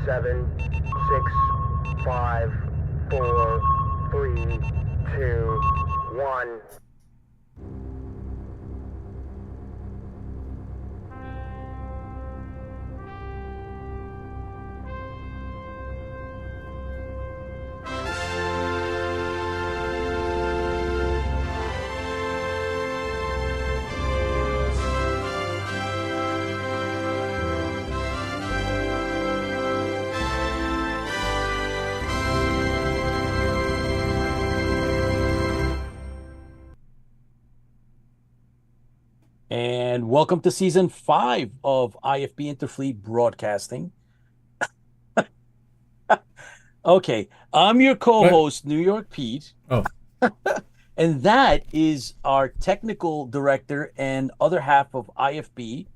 7, 6, 5, 4, 3, 2, 1. And welcome to season 5 of IFB Interfleet Broadcasting. Okay, I'm your co-host, New York Pete. Oh. And that is our technical director and other half of IFB.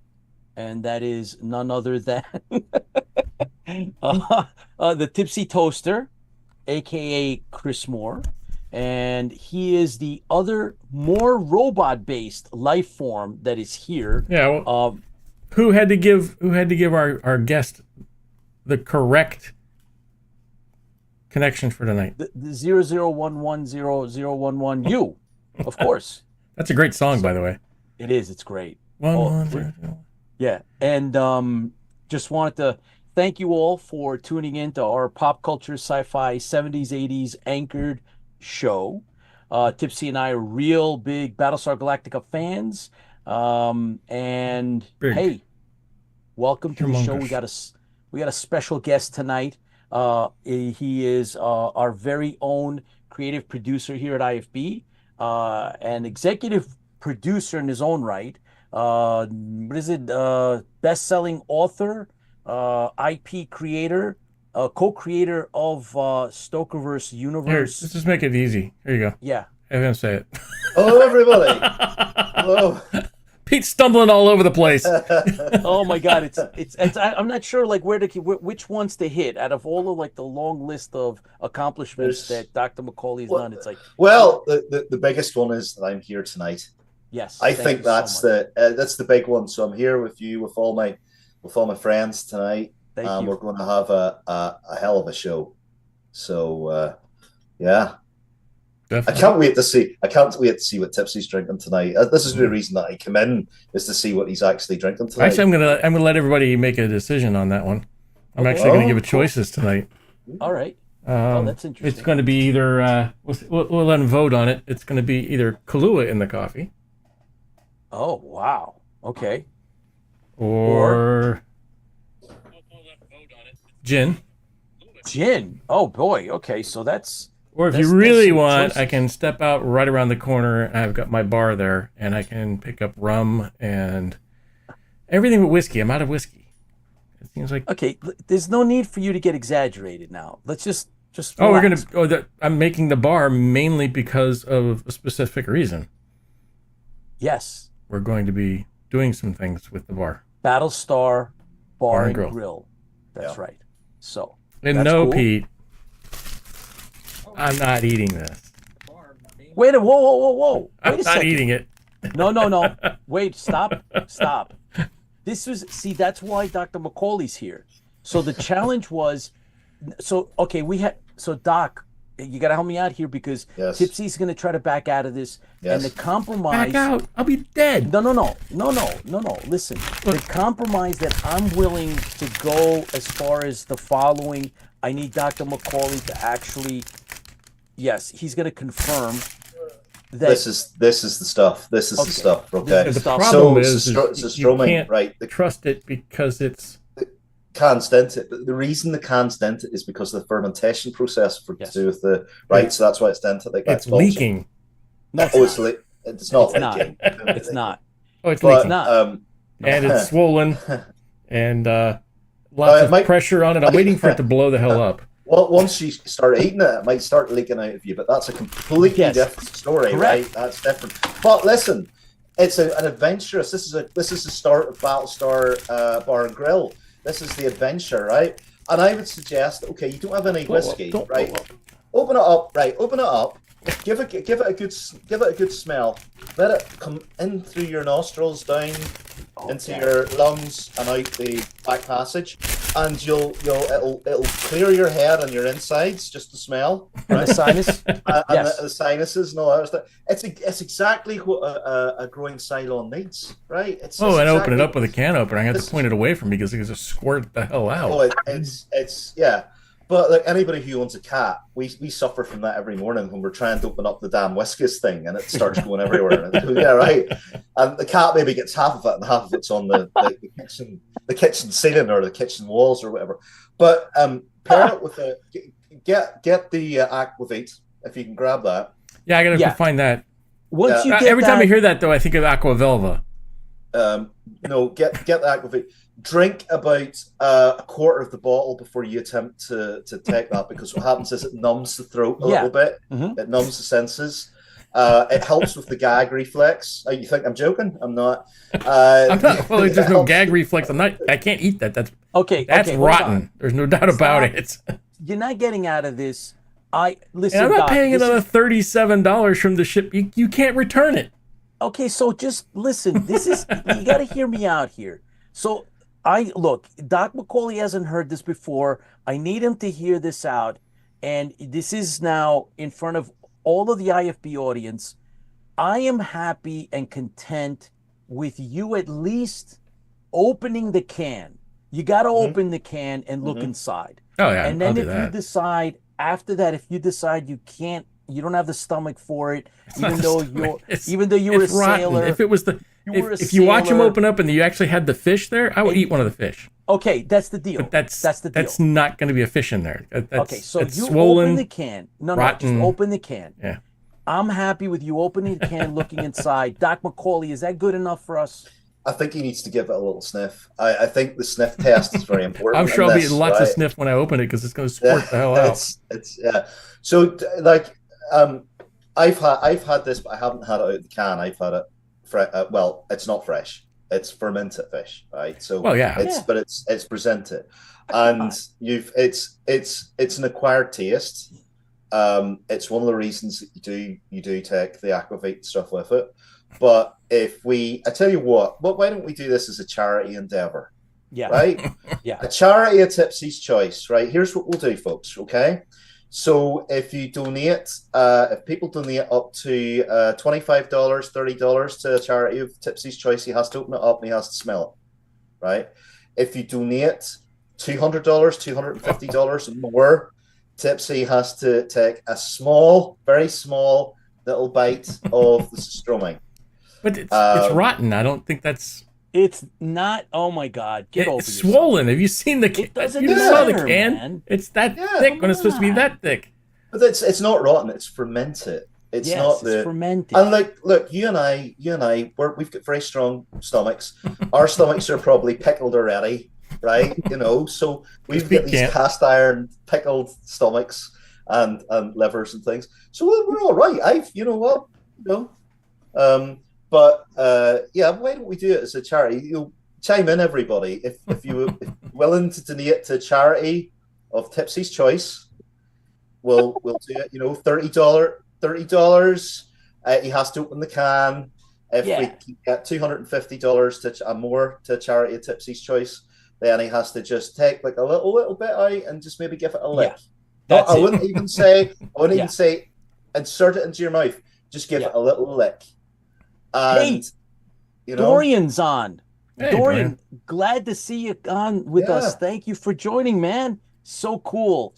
And that is none other than the Tipsy Toaster, aka Chris Moore. And he is the other more robot-based life form that is here. Yeah. Well, who had to give our guest the correct connection for tonight? The 00110011 you, of course. That's a great song, by the way. It is. It's great. 1100. Yeah, and just wanted to thank you all for tuning in to our pop culture, sci-fi, 70s, 80s anchored show. Tipsy and I are real big Battlestar Galactica fans. And Big. Hey, welcome to the show. Humongous. We got a special guest tonight. He is our very own creative producer here at IFB, and executive producer in his own right. What is it? Best-selling author, IP creator, co-creator of StokerVerse Here, universe. let's just make it easy. Here you go. Yeah. Have him say it. Hello, everybody. Hello. Pete's stumbling all over the place. Oh my God, I'm not sure like which ones to hit out of all of like the long list of accomplishments that Dr. McAuley's done. It's like, well, the biggest one is that I'm here tonight. yes, I thank think you that's so much. that's the big one. So I'm here with you with all my friends tonight. Thank you. We're going to have a hell of a show. So yeah. Definitely. I can't wait to see what Tipsy's drinking tonight. This is the reason that I come in, is to see what he's actually drinking tonight. Actually, I'm gonna let everybody make a decision on that one. I'm actually gonna give it choices tonight. All right. That's interesting. It's going to be either we'll let him vote on it. It's going to be either Kahlua in the coffee. Oh wow. Okay. Or gin. Gin. Oh boy. Okay. So that's. Or if you really want, I can step out right around the corner. I've got my bar there, and I can pick up rum and everything but whiskey. I'm out of whiskey. It seems like Okay. There's no need for you to get exaggerated now. Let's just. oh, we're relax. I'm making the bar mainly because of a specific reason. Yes. We're going to be doing some things with the bar. Battlestar Bar and and Grill. That's Yeah. right. So. And that's no, cool. Pete, I'm not eating this. Wait a whoa. I'm Wait a not second. eating it. No. Wait, stop. This was, see, that's why Dr. McAuley's here. So the challenge was, okay, Doc, you got to help me out here because Yes. Tipsy's going to try to back out of this. Yes. And the compromise. Back out. I'll be dead. No. Listen, the compromise that I'm willing to go as far as the following, I need Dr. McAuley to actually, yes, he's going to confirm that. This is the stuff. This is Okay. the stuff. Okay. This The is stuff. problem So, is it's a you stroming, can't right? trust it because it's Can's dented. The reason the can's dented is because of the fermentation process to do with the right. Yeah. So that's why it's dented like that. it's leaking. No, Oh, it's not It's not. leaking. it's not. Oh, it's But, leaking. It's not. And it's swollen and lots Mike- of pressure on it. I'm waiting for it to blow the hell up. Well, once you start eating it might start leaking out of you, but that's a completely Yes. different story, Correct. right? That's different. But listen, it's an adventurous. This is the start of Battlestar Bar and Grill. This is the adventure, right? And I would suggest, okay, you don't have any whiskey, right? Open it up, right? Open it up. Give it a good smell. Let it come in through your nostrils, down into your lungs, and out the back passage. and it'll clear your head and your insides, just the smell, and right? the sinus, and yes. the sinuses and all that stuff. It's exactly what a growing Cylon needs, right? It's and exactly open it up with a can opener. I have to point it away from me because it can just squirt the hell out. Oh, it's yeah. But like anybody who owns a cat, we suffer from that every morning when we're trying to open up the damn whiskeys thing and it starts going everywhere. Yeah, right. And the cat maybe gets half of it and half of it's on the kitchen ceiling or the kitchen walls or whatever. But pair it with get the Aquavit if you can grab that. Yeah, I gotta find that. Once you get every time I hear that though, I think of Aquavelva. No, get the Aquavit. Drink about a quarter of the bottle before you attempt to take that, because what happens is it numbs the throat a little bit. Mm-hmm. It numbs the senses. It helps with the gag reflex. You think I'm joking? I'm not. I'm not. Well, there's no gag reflex. I can't eat that. That's rotten. There's no doubt about it. You're not getting out of this. Listen. And I'm not paying another $37 from the ship. You can't return it. Okay, so just listen. This is you got to hear me out here. So. Look, Doc McAuley hasn't heard this before. I need him to hear this out. And this is now in front of all of the IFB audience. I am happy and content with you at least opening the can. You got to open the can and look inside. Oh, yeah. And then if you decide, after that, if you decide you don't have the stomach for it, even though you were a sailor. If it was if you watch them open up and you actually had the fish there, I would eat one of the fish. Okay, that's the deal. But that's the deal. That's not going to be a fish in there. Okay, so you swollen, open the can. No, just open the can. Yeah. I'm happy with you opening the can, looking inside. Doc McAuley, is that good enough for us? I think he needs to give it a little sniff. I think the sniff test is very important. I'm sure I'll be lots of sniff when I open it because it's going to squirt the hell out. It's So like I've had this, but I haven't had it out of the can. I've had it. Well, it's not fresh. It's fermented fish, right? So it's presented, and it's an acquired taste. It's one of the reasons that you do take the Aquavit stuff with it. But I tell you what, why don't we do this as a charity endeavor? Yeah. Right? Yeah. A charity of Tipsy's choice, right? Here's what we'll do, folks, okay? So if you donate, if people donate up to $25, $30 to a charity of Tipsy's choice, he has to open it up and he has to smell it, right? If you donate $200, $250 and more, Tipsy has to take a small, very small little bite of the surströmming. But it's rotten. I don't think that's... It's not. Oh my God! Get over it. It's swollen. Have you seen the can? You saw the can? Man. It's that thick when it's supposed to be that thick. But it's not rotten. It's fermented. It's fermented. And look, you and I, we've got very strong stomachs. Our stomachs are probably pickled already, right? So we've got these cast iron pickled stomachs and livers and things. So we're all right. But why don't we do it as a charity? Chime in, everybody. If you're willing to donate to charity of Tipsy's choice, we'll do it. $30. He has to open the can. If we can get $250 to more to charity of Tipsy's choice, then he has to just take like a little bit out and just maybe give it a lick. I wouldn't even say insert it into your mouth. Just give it a little lick. And, Dorian's on. Hey, Dorian, glad to see you on with us. Thank you for joining, man. So cool.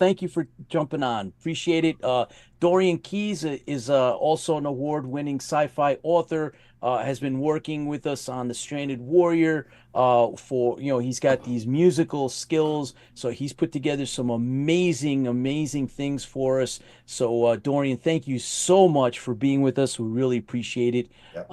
Thank you for jumping on. Appreciate it. Dorian Keyes is also an award-winning sci-fi author. Has been working with us on The Stranded Warrior. He's got these musical skills, so he's put together some amazing things for us. So Dorian, thank you so much for being with us. We really appreciate it. Yep.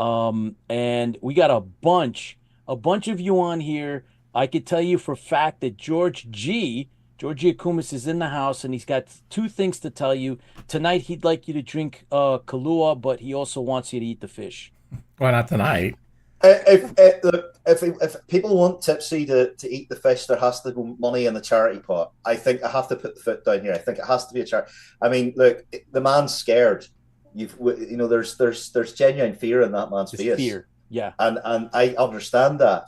And we got a bunch of you on here. I could tell you for a fact that George Giacomis is in the house, and he's got two things to tell you. Tonight, he'd like you to drink Kahlua, but he also wants you to eat the fish. Why not tonight? If people want Tipsy to eat the fish, there has to go money in the charity pot. I think I have to put the foot down here. I think it has to be a charity. I mean, look, the man's scared. There's genuine fear in that man's face. Fear, yeah. And I understand that.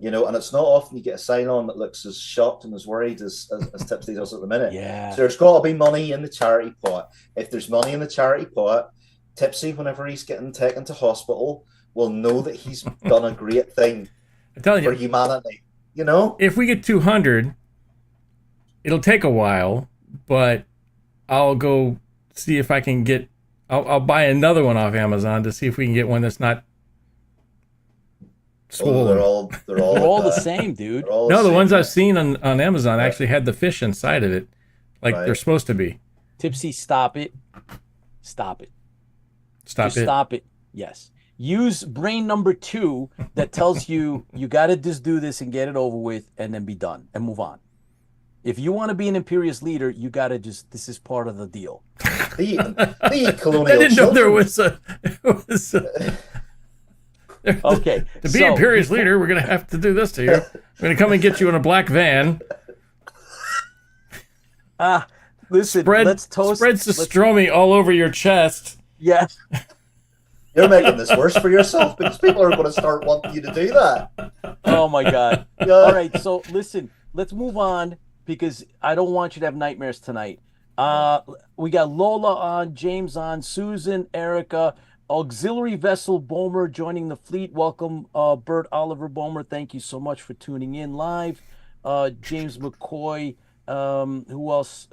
You know, and it's not often you get a sign on that looks as shocked and as worried as Tipsy does at the minute. Yeah. So there's got to be money in the charity pot. If there's money in the charity pot, Tipsy, whenever he's getting taken to hospital, will know that he's done a great thing for humanity. You know? If we get 200, it'll take a while, but I'll go see if I can get. I'll buy another one off Amazon to see if we can get one that's not swollen. They're all the same, dude. No, the ones I've seen on Amazon actually had the fish inside of it, like they're supposed to be. Tipsy, stop it. Stop it. Stop it. Yes. Use brain number 2 that tells you got to just do this and get it over with and then be done and move on. If you want to be an imperious leader, you got to this is part of the deal. The colonial I didn't know there children. was a Okay. To be imperious leader, we're going to have to do this to you. We're going to come and get you in a black van. Listen, let's toast. Spread pastrami all over your chest. Yes. You're making this worse for yourself because people are going to start wanting you to do that. Oh, my God. Yeah. All right. So, listen, let's move on because I don't want you to have nightmares tonight. We got Lola on, James on, Susan, Erica, Auxiliary Vessel Bomer joining the fleet. Welcome, Bert Oliver Bomer. Thank you so much for tuning in live. James McCoy. Who else?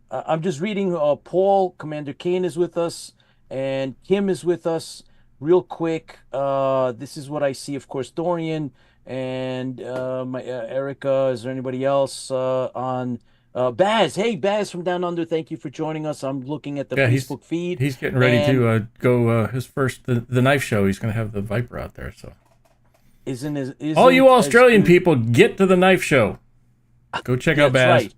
I'm just reading. Paul, Commander Kane is with us. And Kim is with us real quick. This is what I see. Of course, Dorian and my Erica. Is there anybody else on? Baz. Hey, Baz from Down Under. Thank you for joining us. I'm looking at the Facebook feed. He's getting ready to go his first the knife show. He's going to have the Viper out there. So, all you Australian people, get to the knife show. Go check out Baz. Right.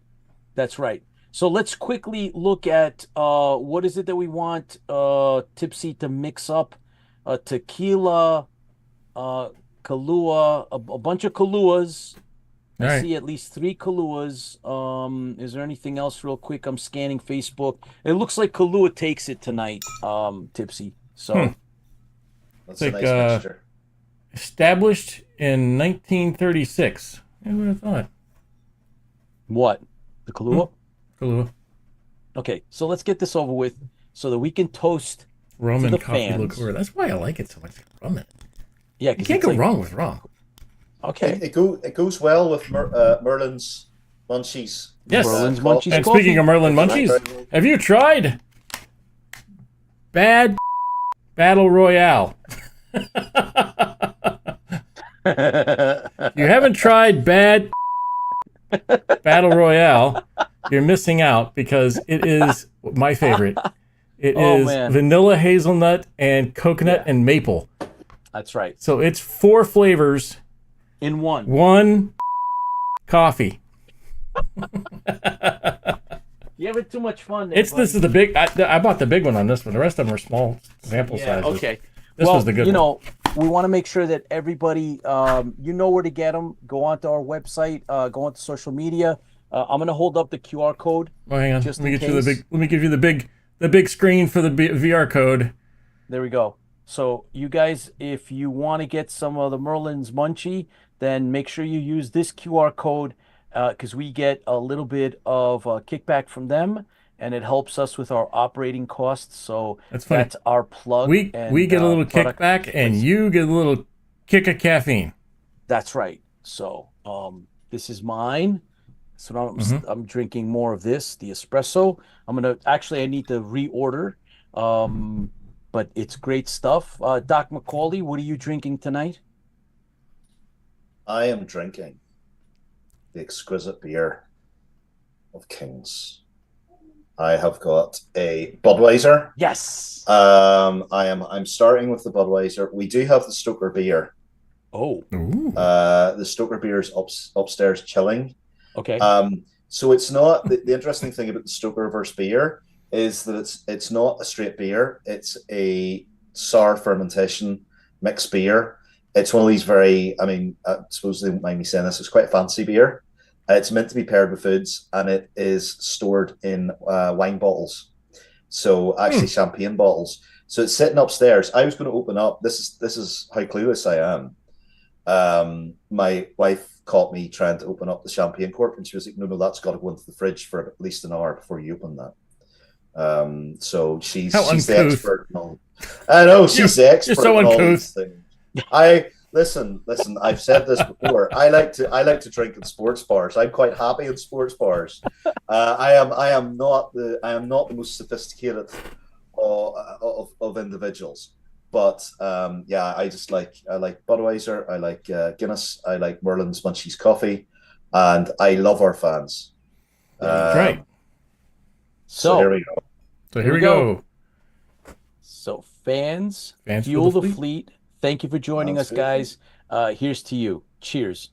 That's right. So let's quickly look at what is it that we want Tipsy to mix up? Tequila, Kahlua, a bunch of Kahluas. I see at least 3 Kahluas. Is there anything else real quick? I'm scanning Facebook. It looks like Kahlua takes it tonight, Tipsy. So That's a nice mixture. Established in 1936. I would have thought. What? The Kahlua? Kahlua. Okay, so let's get this over with so that we can toast rum to and the coffee fans. liqueur. That's why I like it so much. Rum in it. Yeah, you can't go wrong with rum. Okay, it goes well with Merlin's Munchies. Yes, Merlin's Munchies. And coffee. speaking of Merlin Munchies, have you tried Battle Royale? You haven't tried Battle Royale, you're missing out because it is my favorite. It is vanilla, hazelnut, and coconut and maple. That's right. So it's 4 flavors in one. One coffee. You having too much fun. This is the big. I bought the big one on this one. The rest of them are small sample sizes. Okay. This was the good one. You know, we want to make sure that everybody, you know where to get them. Go onto our website. Go onto social media. I'm gonna hold up the QR code. Oh, hang on. Let me get you the big. Let me give you the big screen for the VR code. There we go. So you guys, if you want to get some of the Merlin's Munchie, then make sure you use this QR code because we get a little bit of kickback from them, and it helps us with our operating costs. So that's our plug. We get a little kickback, and you get a little kick of caffeine. That's right. So this is mine. So now I'm drinking more of this, the espresso. I need to reorder. But it's great stuff. Doc McAuley, what are you drinking tonight? I am drinking the exquisite beer of kings. I have got a Budweiser. Yes. I'm starting with the Budweiser. We do have the Stoker beer. Oh. The Stoker beer is upstairs chilling. Okay. So it's not the interesting thing about the StokerVerse beer is that it's not a straight beer. It's a sour fermentation mixed beer. It's one of these I suppose they don't mind me saying this, it's quite a fancy beer. It's meant to be paired with foods, and it is stored in wine bottles. So actually champagne bottles. So it's sitting upstairs. I was going to open up. This is how clueless I am. My wife caught me trying to open up the champagne cork, and she was like, "No, no, that's got to go into the fridge for at least an hour before you open that." So How she's the uncouth. expert in all. I know she's the You're expert so in all uncouth. these things. I listen. I've said this before. I like to drink in sports bars. I'm quite happy in sports bars. I am not the most sophisticated of individuals. But yeah, I like Budweiser, I like Guinness, I like Merlin's Munchies coffee, and I love our fans. That's right. So here So we go. So here here we we go. go. So fans, Fans for fuel the the fleet. fleet. Thank you for joining Fans us, for the fleet. guys. Here's to you. Cheers.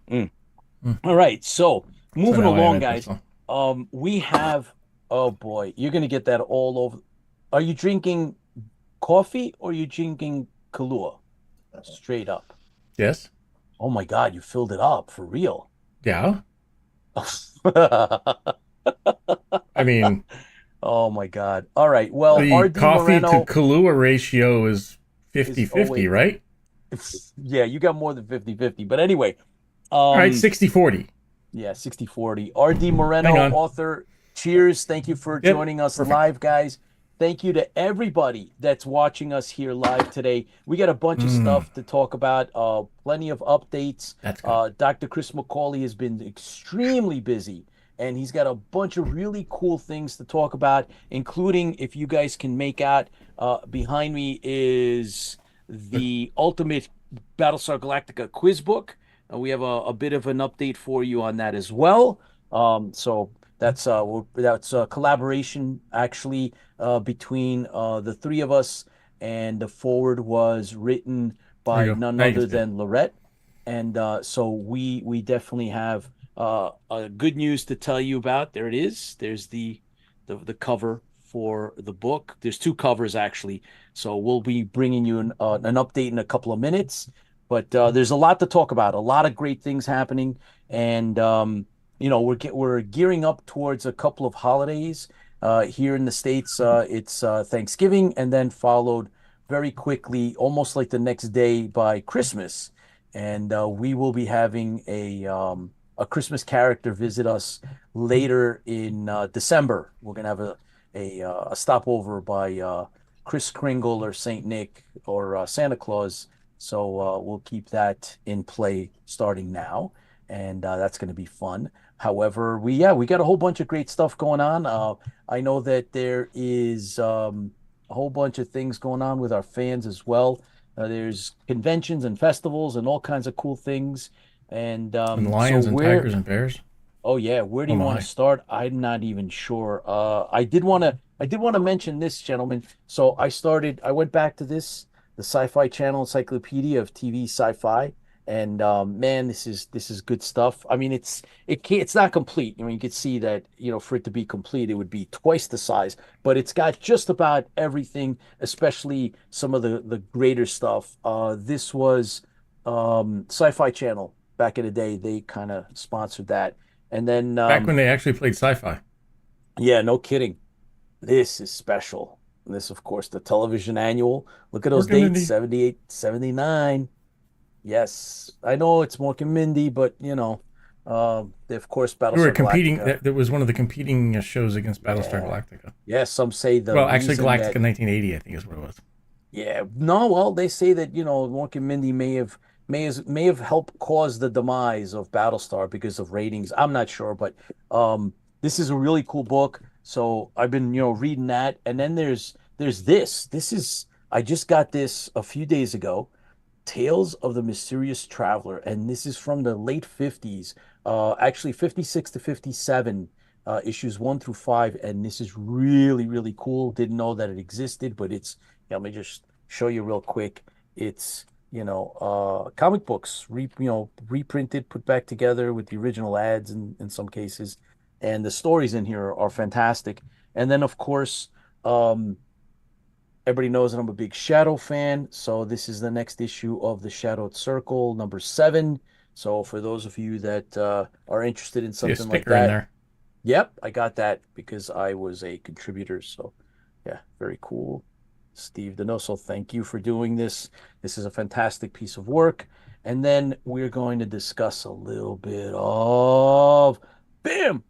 Mm. All right. So So moving now I am along, in guys. personal. We have. Oh boy, you're gonna get that all over. Are you drinking coffee or are you drinking Kahlua? Straight up. Yes. Oh my God, you filled it up for real. Yeah. Oh I mean, my God. All right. Well, the RD coffee to Moreno Kahlua ratio is is 50-50, always, right? yeah, you got more than 50-50. But anyway, All right, 60-40. yeah, 60-40. RD Moreno, Hang on. author. Cheers. Thank you for Yep, joining us perfect. live, guys. Thank you to everybody that's watching us here live today. We got a bunch of stuff to talk about, plenty of updates. That's good. Dr. Chris McAuley has been extremely busy, and he's got a bunch of really cool things to talk about, including, if you guys can make out, behind me is the Ultimate Battlestar Galactica quiz book. We have a bit of an update for you on that as well. So that's a collaboration actually between the three of us, and the forward was written There by you go. none Now you other can see it. than Lorette, and so we definitely have good news to tell you about. There it is. There's the cover for the book. There's two covers actually, so we'll be bringing you an update in a couple of minutes. But there's a lot to talk about, a lot of great things happening, and we're gearing up towards a couple of holidays. Here in the States, it's Thanksgiving, and then followed very quickly, almost like the next day, by Christmas. And we will be having a Christmas character visit us later in December. We're gonna have a stopover by Kris Kringle or Saint Nick or Santa Claus. So we'll keep that in play starting now, and that's going to be fun. However, we got a whole bunch of great stuff going on. I know that there is a whole bunch of things going on with our fans as well. There's conventions and festivals and all kinds of cool things. And And so lions and tigers and bears. oh yeah, where do Oh you want my. to start? I'm not even sure. I did want to mention this, gentlemen. So I went back to the Sci-Fi Channel Encyclopedia of TV Sci-Fi, and man, this is good stuff. I mean, it's not complete. I mean, you could see that, for it to be complete, it would be twice the size, but it's got just about everything, especially some of the greater stuff. This was Sci-Fi Channel back in the day. They kind of sponsored that. And then, Back when they actually played sci-fi. yeah, no kidding. This is special. This, of course, the television annual. Look at those Working in dates, the 78, 79. Yes, I know it's Mork and Mindy, but, of course, we were Battlestar competing. Galactica. That was one of the competing shows against Battlestar Yeah. Galactica. Yeah, some say the Well, actually, reason Galactica that, 1980, I think is what it was. yeah, no, well, they say that, Mork and Mindy may have helped cause the demise of Battlestar because of ratings. I'm not sure, but this is a really cool book. So I've been, reading that, and then there's this. I just got this a few days ago. Tales of the Mysterious Traveler, and this is from the late 50s, actually 56 to 57, issues 1 through 5, and this is really, really cool. Didn't know that it existed, but let me just show you real quick. It's, comic books, reprinted, put back together with the original ads in some cases, and the stories in here are fantastic. And then, of course, everybody knows that I'm a big Shadow fan, so this is the next issue of the Shadowed Circle, number 7. So for those of you that are interested in See a something like sticker in that, there. yep, I got that because I was a contributor. So yeah, very cool. Steve Donoso, thank you for doing this. This is a fantastic piece of work. And then we're going to discuss a little bit of bam.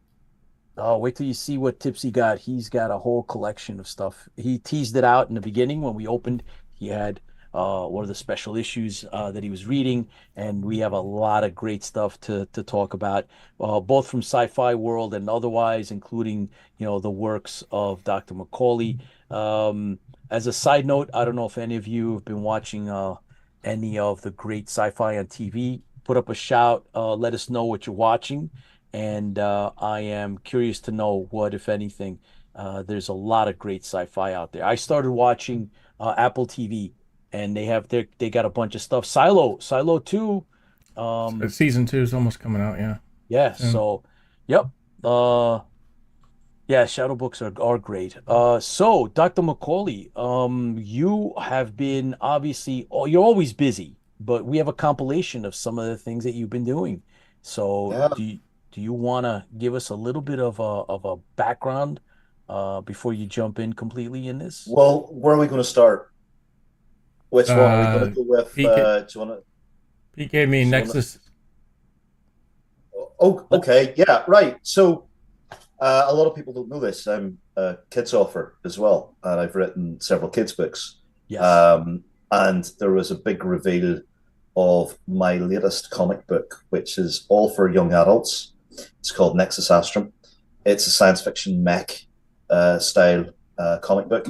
Oh, wait till you see what Tipsy got. He's got a whole collection of stuff. He teased it out in the beginning when we opened. He had one of the special issues that he was reading, and we have a lot of great stuff to talk about, both from sci-fi world and otherwise, including the works of Dr. McAuley. As a side note, I don't know if any of you have been watching any of the great sci-fi on TV. Put up a shout. Let us know what you're watching. And I am curious to know what, if anything, there's a lot of great sci-fi out there. I started watching Apple TV, and they got a bunch of stuff. Silo 2. Season 2 is almost coming out, yeah. Yeah, so, yep. Yeah, shadow books are great. So, Dr. McAuley, you have been obviously, you're always busy, but we have a compilation of some of the things that you've been doing. So, Yeah. do you want to give us a little bit of a background before you jump in completely in this? Well, where are we going to start? Which one are we going to go with? Do you want to? He gave me Nexus. Oh, okay, yeah, right. So a lot of people don't know this. I'm a kids author as well, and I've written several kids books. Yes. And there was a big reveal of my latest comic book, which is all for young adults. It's called Nexus Astrum. It's a science fiction mech style comic book.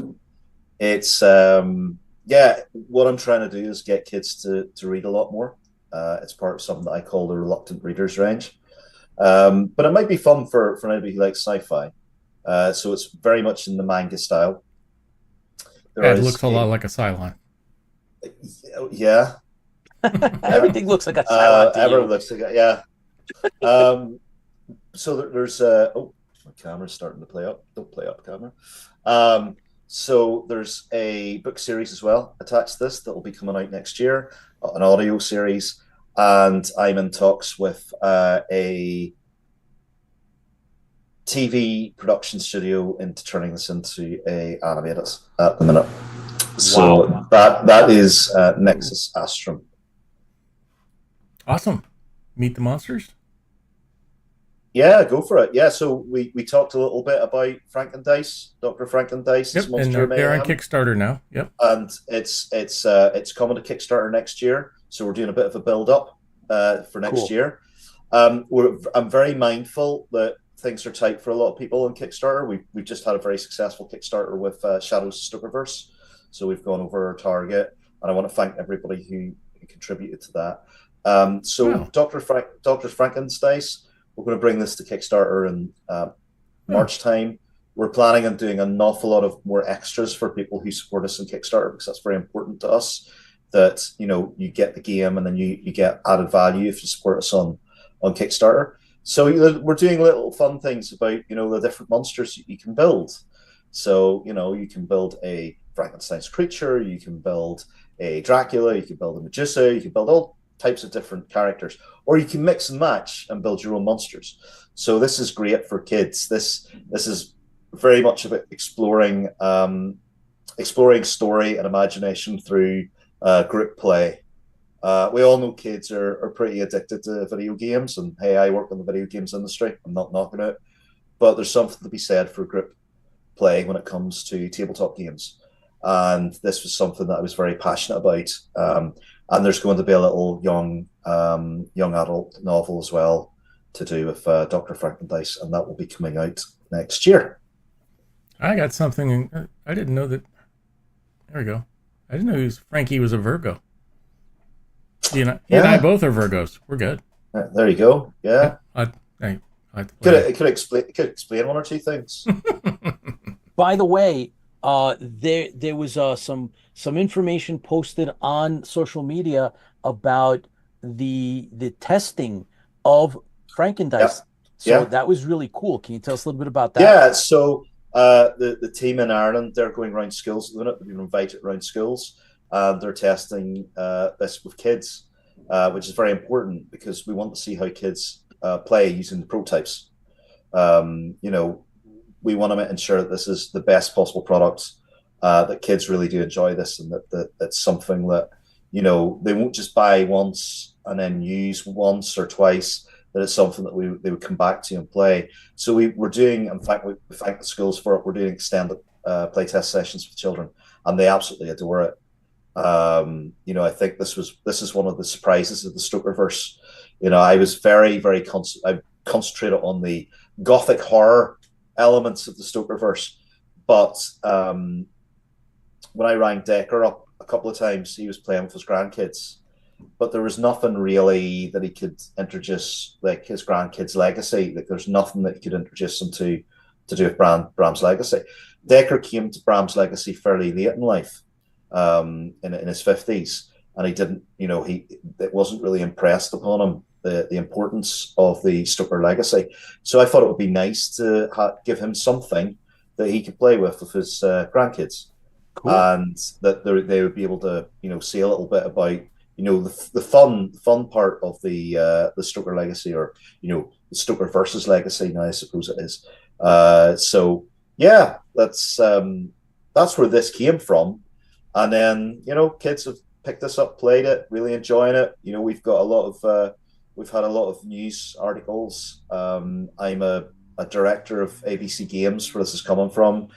It's what I'm trying to do is get kids to read a lot more. It's part of something that I call the reluctant readers range. But it might be fun for anybody who likes sci-fi. So it's very much in the manga style. It looks a lot like a Cylon. Yeah. Everything looks like a Cylon. Everything looks like yeah. So there's my camera's starting to play up. Don't play up, camera. So there's a book series as well attached to this that will be coming out next year, an audio series, and I'm in talks with a TV production studio into turning this into a animated at the minute. So that is Nexus Astrum. Awesome. Meet the monsters? Yeah, go for it. Yeah, so we talked a little bit about Frankendice, Dr. Frankendice. Yep, and they're on Kickstarter now. Yep. And it's coming to Kickstarter next year. So we're doing a bit of a build up for next year. I'm very mindful that things are tight for a lot of people on Kickstarter. We've just had a very successful Kickstarter with Shadows StokerVerse. So we've gone over our target, and I want to thank everybody who contributed to that. Dr. Frankendice, we're going to bring this to Kickstarter in March time. We're planning on doing an awful lot of more extras for people who support us on Kickstarter, because that's very important to us, that you get the game and then you get added value if you support us on Kickstarter. So we're doing little fun things about the different monsters you can build. So you can build a Frankenstein's creature, you can build a Dracula, you can build a Medusa, you can build all types of different characters, or you can mix and match and build your own monsters. So this is great for kids. This is very much about exploring story and imagination through group play. We all know kids are pretty addicted to video games, and hey, I work in the video games industry. I'm not knocking it, but there's something to be said for group play when it comes to tabletop games. And this was something that I was very passionate about. And there's going to be a little young adult novel as well to do with Dr. Frankendice, and that will be coming out next year. I got something. I didn't know that. There we go. I didn't know Frankie was a Virgo. He and I both are Virgos. We're good. There you go. Yeah. Could explain one or two things. By the way, there was some information posted on social media about the testing of Frankendice. So that was really cool. Can you tell us a little bit about that? Yeah. So the team in Ireland, they're going around schools at the minute. They've been invited around schools, and they're testing this with kids, which is very important because we want to see how kids play using the prototypes. We want to ensure that this is the best possible product that kids really do enjoy this, and that it's something that, you know, they won't just buy once and then use once or twice. That it's something that they would come back to and play. So we're doing, in fact, we thank the schools for it. We're doing extended playtest sessions with children, and they absolutely adore it. You know, I think this is one of the surprises of the StokerVerse. You know, I was very I concentrated on the gothic horror elements of the StokerVerse, but when I rang Decker up a couple of times, he was playing with his grandkids, but there was nothing really that he could introduce, like his grandkids' legacy. Like, there's nothing that he could introduce them to do with Bram's legacy. Decker came to Bram's legacy fairly late in life, in his 50s, and he didn't, you know, it wasn't really impressed upon him the importance of the Stoker legacy. So I thought it would be nice to give him something that he could play with his grandkids. Cool. And that they would be able to, you know, see a little bit about, you know, the fun part of the Stoker legacy, or, you know, the StokerVerse's legacy now, I suppose it is. So yeah, that's where this came from. And then, you know, kids have picked this up, played it, really enjoying it. You know, we've had a lot of news articles. I'm a director of ABC Games, where this is coming from.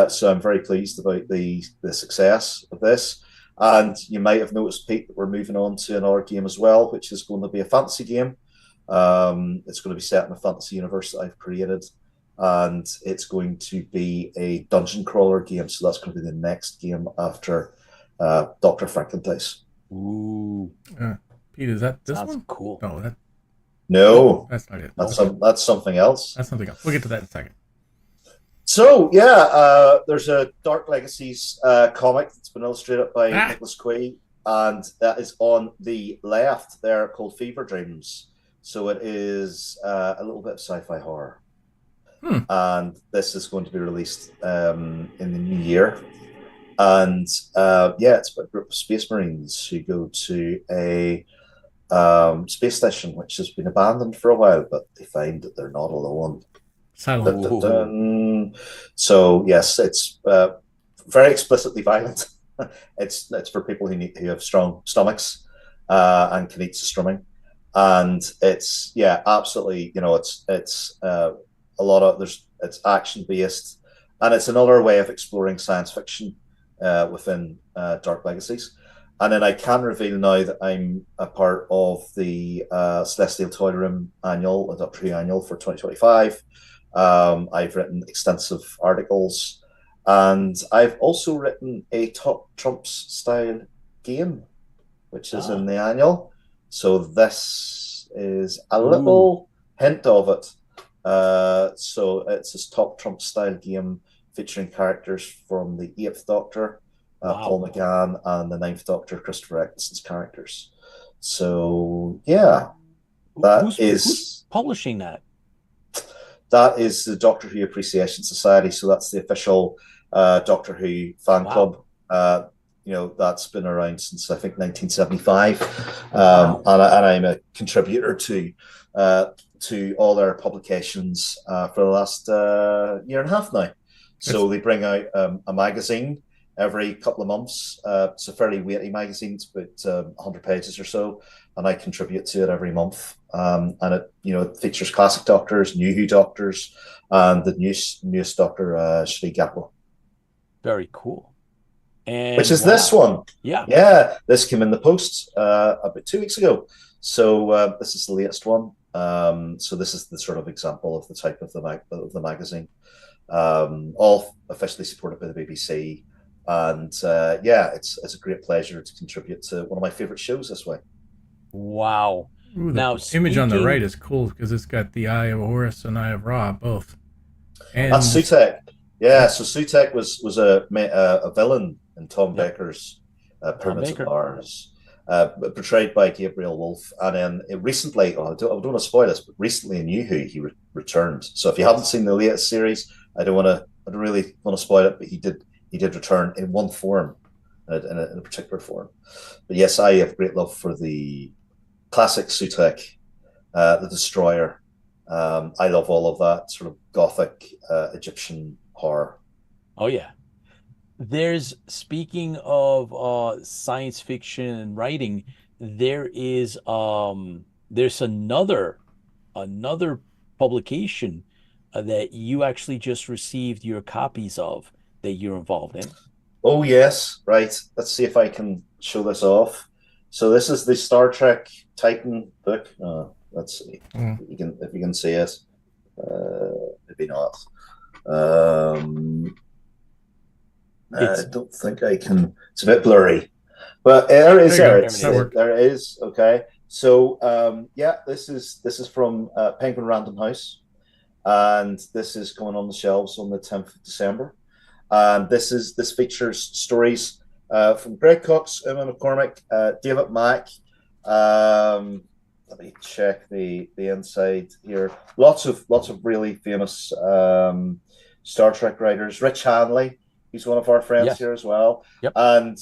So I'm very pleased about the success of this. And you might have noticed, Pete, that we're moving on to another game as well, which is going to be a fantasy game. It's going to be set in a fantasy universe that I've created, and it's going to be a dungeon crawler game. So that's going to be the next game after Dr. Frankendice. Ooh, Pete, is that this sounds one? Cool. No, that's not it. That's something else. That's something else. We'll get to that in a second. So yeah, there's a Dark Legacies comic that's been illustrated by Nicholas Quay, and that is on the left there, called Fever Dreams. So it is a little bit of sci-fi horror, and this is going to be released in the new year. And yeah, it's about a group of space marines who go to a space station which has been abandoned for a while, but they find that they're not alone. Dun, dun, dun. So yes, it's very explicitly violent. It's for people who have strong stomachs and can eat strumming, and it's absolutely, you know, it's a lot of it's action based, and it's another way of exploring science fiction within Dark Legacies. And then I can reveal now that I'm a part of the Celestial Toy Room annual, a Doctor Who annual for 2025. I've written extensive articles, and I've also written a Top Trumps style game, which is in the annual. So this is a little hint of it. So it's this Top Trumps style game featuring characters from the 8th Doctor, Paul McGann, and the 9th Doctor, Christopher Eccleston's characters. So yeah, who's publishing that? That is the Doctor Who Appreciation Society. So that's the official Doctor Who fan club. You know, that's been around since, I think, 1975. And I'm a contributor to all their publications for the last year and a half now. So they bring out a magazine every couple of months. It's a fairly weighty magazine. It's about 100 pages or so, and I contribute to it every month. And it, you know, it features classic Doctors, New Who Doctors, and the newest Doctor, Shri Gapwa. Very cool. And which is this one. Yeah. This came in the post about 2 weeks ago. So this is the latest one. So this is the sort of example of the type of the magazine. All officially supported by the BBC. And it's a great pleasure to contribute to one of my favorite shows this way. Wow. Ooh, the image on the right is cool because it's got the Eye of Horus and Eye of Ra both. And that's Sutek. Yeah, so Sutek was a villain in Tom Baker's Pyramids of Mars, portrayed by Gabriel Wolfe. And then recently, I don't want to spoil this, but recently in New Who he returned. So if you haven't seen the latest series, I don't really want to spoil it, but he did return in one form, in a particular form. But yes, I have great love for the classic Sutek, the Destroyer. I love all of that sort of gothic Egyptian horror. Oh yeah. There's speaking of science fiction and writing, there's another publication that you actually just received your copies of that you're involved in. Oh yes, right. Let's see if I can show this off. So this is the Star Trek Titan book. Let's see if you can see it. Maybe not. I don't think I can. It's a bit blurry, but there it is. There it is. Okay. So yeah, this is from Penguin Random House, and this is going on the shelves on the 10th of December. And this features stories from Greg Cox, Emma McCormick, David Mack. Let me check the inside here. Lots of really famous Star Trek writers. Rich Hanley, he's one of our friends here as well. Yep. And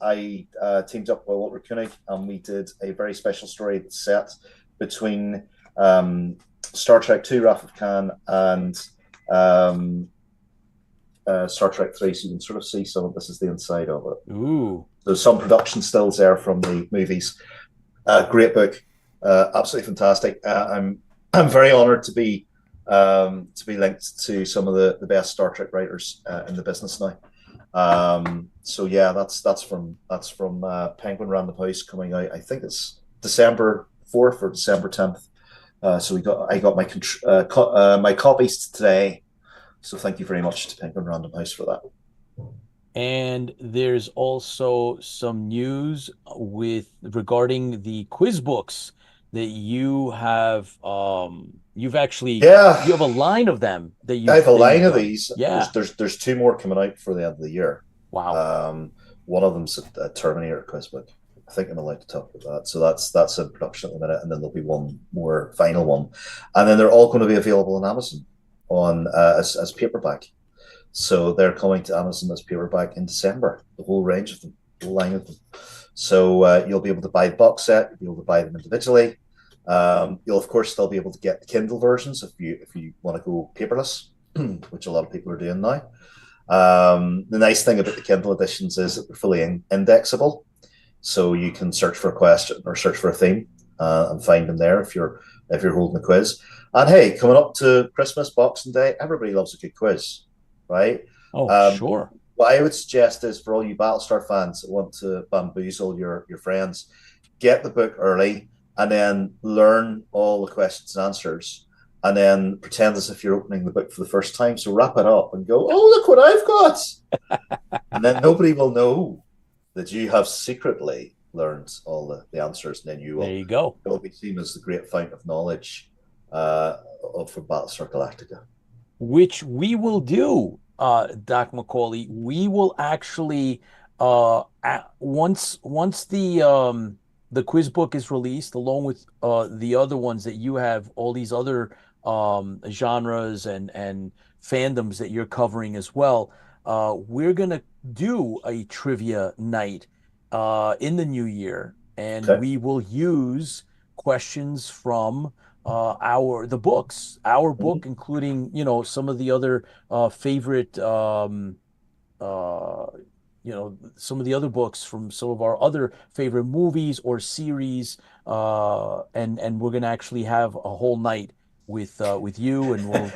I teamed up with Walter Koenig, and we did a very special story set between Star Trek II, Wrath of Khan, and Star Trek 3, so you can sort of see some of this is the inside of it. Ooh. There's some production stills there from the movies. Great book, absolutely fantastic. I'm very honoured to be linked to some of the best Star Trek writers in the business now. So yeah, that's from Penguin Random House, coming out. I think it's December 4th or December 10th. So I got my copies today. So thank you very much to Penguin Random House for that. And there's also some news regarding the quiz books that you have. You've actually you have a line of them that you. I have a line of these. Yeah. There's two more coming out for the end of the year. Wow. One of them's a Terminator quiz book. I think I'm allowed to talk about that. So that's in production at the minute, and then there'll be one more final one, and then they're all going to be available on Amazon as paperback. So they're coming to Amazon as paperback in December, the whole range of them, the whole line of them. So you'll be able to buy the box set, you'll be able to buy them individually. You'll of course still be able to get the Kindle versions if you want to go paperless, which a lot of people are doing now. The nice thing about the Kindle editions is that they're fully indexable, so you can search for a question or search for a theme and find them there if you're holding a quiz. And hey, coming up to Christmas, Boxing Day, everybody loves a good quiz, right? Oh, sure. What I would suggest is for all you Battlestar fans that want to bamboozle your friends, get the book early and then learn all the questions and answers, and then pretend as if you're opening the book for the first time. So wrap it up and go, oh, look what I've got. And then nobody will know that you have secretly learned all the answers, and then there you go. It will be seen as the great fount of knowledge for Battlestar Galactica. Which we will do, Doc McAuley. We will actually once the quiz book is released, along with the other ones that you have, all these other genres and fandoms that you're covering as well. We're gonna do a trivia night in the new year, and we will use questions from our book, including some of the other favorite some of the other books from some of our other favorite movies or series, and we're gonna actually have a whole night with you, and we'll.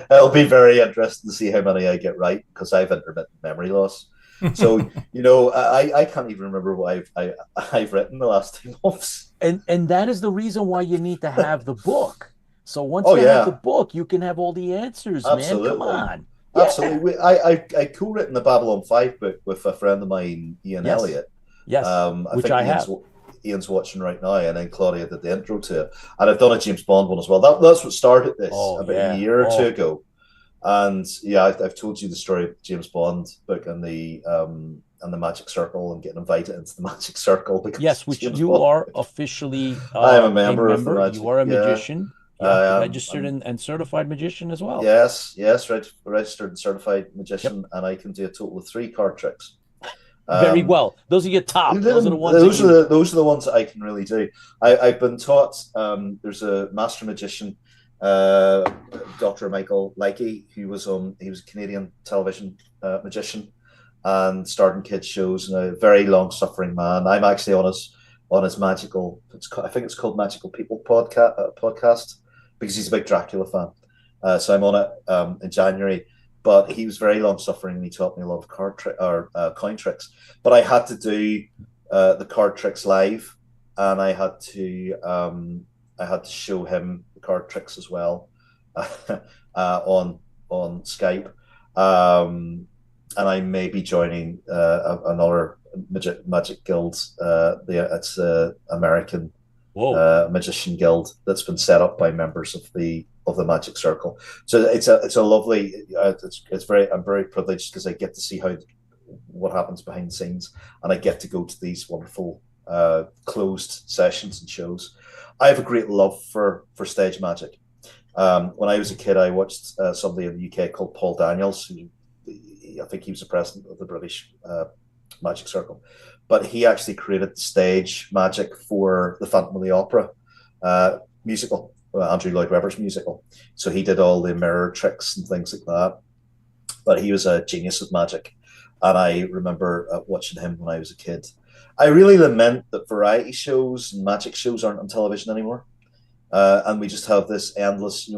It'll be very interesting to see how many I get right, because I have intermittent memory loss. So I can't even remember what I've written the last 2 months. And that is the reason why you need to have the book. So once you have the book, you can have all the answers. Absolutely. Man, come on. Absolutely. I co-written the Babylon 5 book with a friend of mine, Ian Elliott. Yes, which I have. Ian's watching right now, and then Claudia did the intro to it. And I've done a James Bond one as well. That's what started this a year or two ago. And yeah, I've told you the story of the James Bond book and the Magic Circle, and getting invited into the Magic Circle. Yes, which James you Bond. Are officially I am a member of the Magic. You are a magician. Registered and certified magician as well. Yes, registered and certified magician, and I can do a total of 3 card tricks. Very well. Those are your top. Those are the ones. Those are the ones that I can really do. I've been taught. There's a master magician, Dr. Michael Likey, who was he was a Canadian television magician, and starting kids shows, and a very long-suffering man. I'm actually on his magical. I think it's called Magical People podcast because he's a big Dracula fan. So I'm on it in January. But he was very long-suffering, and he taught me a lot of coin tricks. But I had to do the card tricks live, and I had to show him the card tricks as well on Skype. And I may be joining another Magic Guild. It's the American Magician Guild that's been set up by members of the Magic Circle. So it's a lovely. I'm very privileged because I get to see what happens behind the scenes, and I get to go to these wonderful closed sessions and shows. I have a great love for stage magic. When I was a kid, I watched somebody in the UK called Paul Daniels, who I think he was the president of the British Magic Circle, but he actually created the stage magic for the Phantom of the Opera musical, Andrew Lloyd Webber's musical. So he did all the mirror tricks and things like that. But he was a genius of magic, and I remember watching him when I was a kid. I really lament that variety shows and magic shows aren't on television anymore. And we just have these endless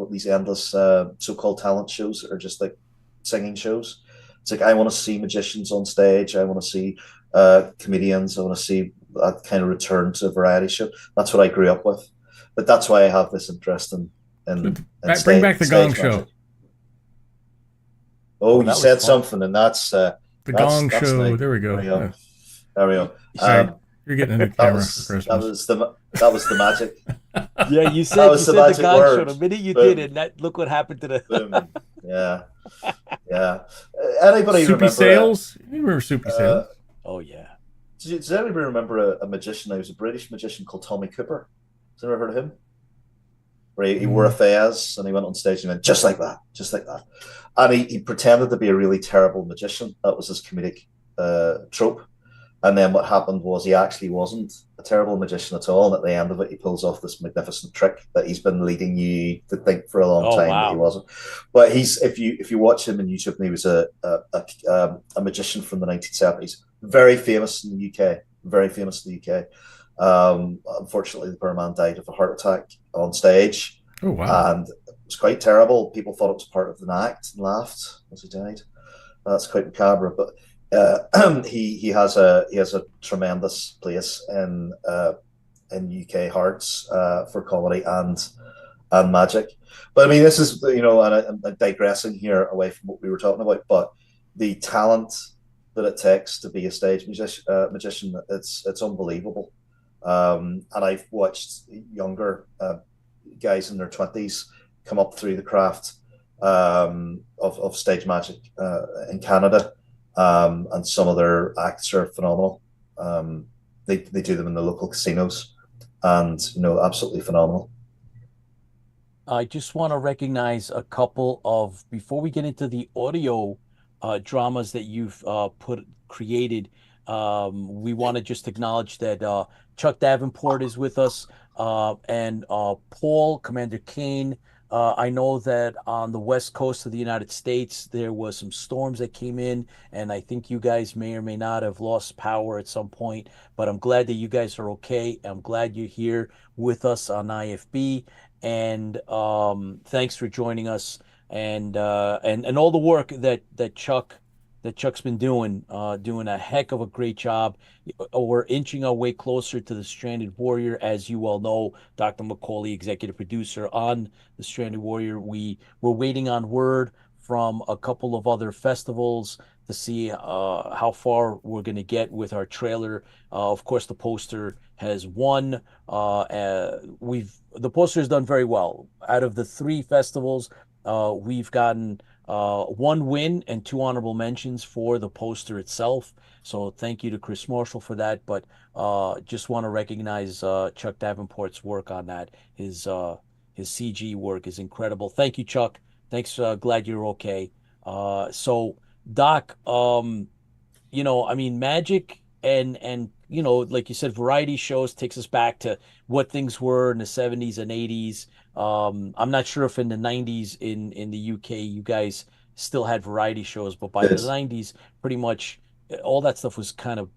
so-called talent shows that are just like singing shows. It's like, I want to see magicians on stage. I want to see comedians. I want to see that kind of return to a variety show. That's what I grew up with. But that's why I have this interest in bring back the Gong Show. Oh, you said something, and that's the Gong Show. Nice. There we go. There we go. You're getting a new camera for Christmas. That was the magic. Yeah, you said the Gong word. Show. The minute you did it, look what happened to the. Boom. Yeah. Anybody Soupy remember? Sales? You remember Soupy Sales? Oh yeah. Does anybody remember a magician? There was a British magician called Tommy Cooper. Has anyone heard of him? Where he wore a fez and he went on stage and went just like that, and he pretended to be a really terrible magician. That was his comedic trope. And then what happened was he actually wasn't a terrible magician at all. And at the end of it, he pulls off this magnificent trick that he's been leading you to think for a long time that he wasn't. But if you watch him on YouTube, and he was a magician from the 1970s, very famous in the UK, Unfortunately, the poor man died of a heart attack on stage. Oh wow! And it was quite terrible. People thought it was part of an act and laughed as he died. That's quite macabre, but. He has a tremendous place in UK hearts for comedy and magic. But I mean, this is and I'm digressing here away from what we were talking about. But the talent that it takes to be a stage magician, it's unbelievable. And I've watched younger guys in their 20s come up through the craft of stage magic in Canada. And some of their acts are phenomenal. They do them in the local casinos, and absolutely phenomenal. I just want to recognize a couple of, before we get into the audio dramas that you've created. We want to just acknowledge that Chuck Davenport is with us, and Paul, Commander Kane. I know that on the west coast of the United States, there was some storms that came in, and I think you guys may or may not have lost power at some point, but I'm glad that you guys are okay. I'm glad you're here with us on IFB, and thanks for joining us, and all the work that Chuck's been doing a heck of a great job. We're inching our way closer to the Stranded Warrior. As you all know, Dr. McAuley, executive producer on the Stranded Warrior. We're waiting on word from a couple of other festivals to see how far we're going to get with our trailer. Of course, the poster has won. The poster has done very well. Out of the 3 festivals, we've gotten 1 win and 2 honorable mentions for the poster itself. So thank you to Chris Marshall for that. But just want to recognize Chuck Davenport's work on that. His CG work is incredible. Thank you, Chuck. Thanks. Glad you're okay. So Doc, magic and like you said, variety shows takes us back to what things were in the 70s and 80s. I'm not sure if in the 90s in the UK you guys still had variety shows, but by the 90s, pretty much all that stuff was kind of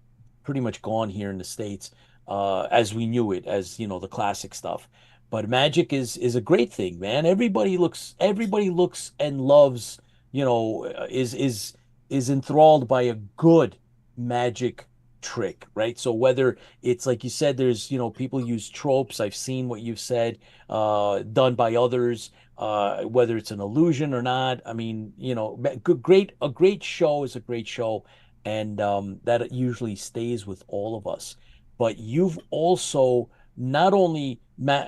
pretty much gone here in the States, as we knew it, as you know, the classic stuff. But magic is a great thing, man. Everybody looks and loves, you know, is enthralled by a good magic trick, right? So whether it's like you said, there's, you know, people use tropes. I've seen what you've said, done by others, whether it's an illusion or not. I mean, you know, a great show is a great show, and that usually stays with all of us. But you've also not only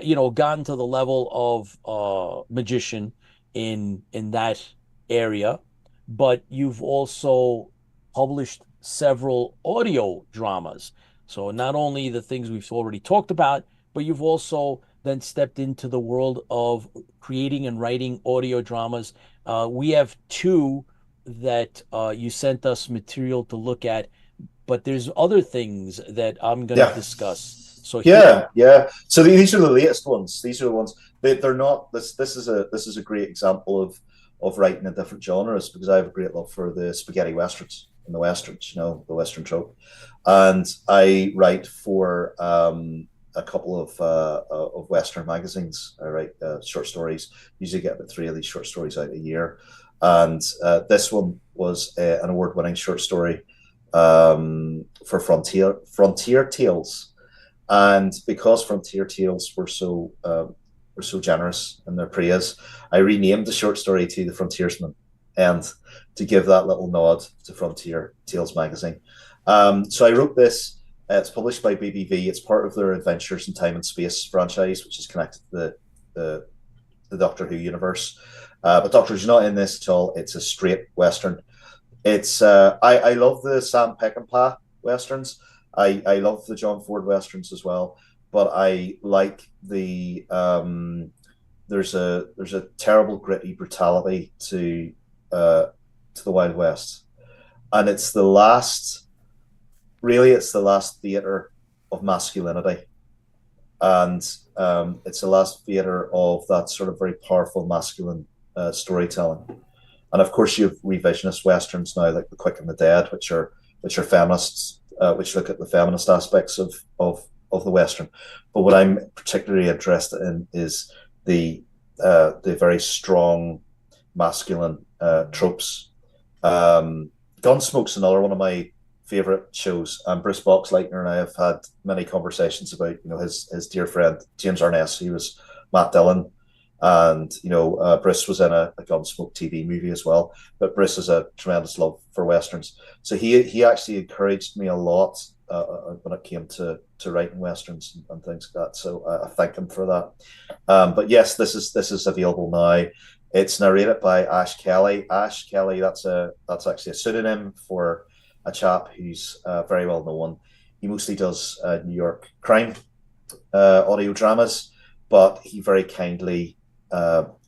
you know, gotten to the level of magician in that area, but you've also published several audio dramas. So not only the things we've already talked about, but you've also then stepped into the world of creating and writing audio dramas. We have two that you sent us material to look at, but there's other things that I'm going to discuss. So yeah. So these are the latest ones. These are the ones they're not. This is a great example of writing in different genres, because I have a great love for the spaghetti westerns and the westerns, you know, the western trope, and I write for a couple of western magazines. I write short stories. Usually get about 3 of these short stories out a year, and this one was an award-winning short story for Frontier Tales. And because Frontier Tales were so generous in their praise, I renamed the short story to The Frontiersman, and to give that little nod to Frontier Tales magazine. So I wrote this. It's published by BBV. It's part of their Adventures in Time and Space franchise, which is connected to the Doctor Who universe. But Doctor Who's not in this at all. It's a straight Western. It's I love the Sam Peckinpah Westerns. I love the John Ford Westerns as well, but I like the there's a terrible gritty brutality to the Wild West, and it's the last theater of masculinity, and it's the last theater of that sort of very powerful masculine storytelling. And of course, you have revisionist westerns now, like The Quick and the Dead, which are feminists. Which look at the feminist aspects of the Western. But what I'm particularly interested in is the very strong masculine tropes. Gunsmoke's another one of my favorite shows, and Bruce Boxleitner and I have had many conversations about, you know, his dear friend James Arness. He was Matt Dillon, and you know, Bruce was in a Gunsmoke TV movie as well. But Bruce has a tremendous love for westerns, so he actually encouraged me a lot when it came to writing westerns and things like that. So I thank him for that. But yes, this is available now. It's narrated by Ash Kelly. Ash Kelly, that's actually a pseudonym for a chap who's very well known. He mostly does New York crime audio dramas, but he very kindly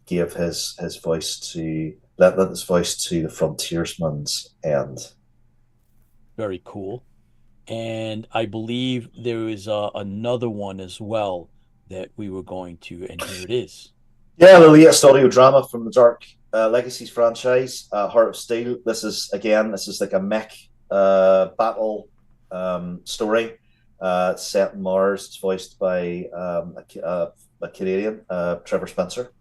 gave his voice to lent his voice to the Frontiersman's End. Very cool. And I believe there is another one as well that we were going to, and here it is. Yeah, the latest audio drama from the Dark Legacies franchise, Heart of Steel. This is like a mech battle story set in Mars. It's voiced by a Canadian, Trevor Spencer,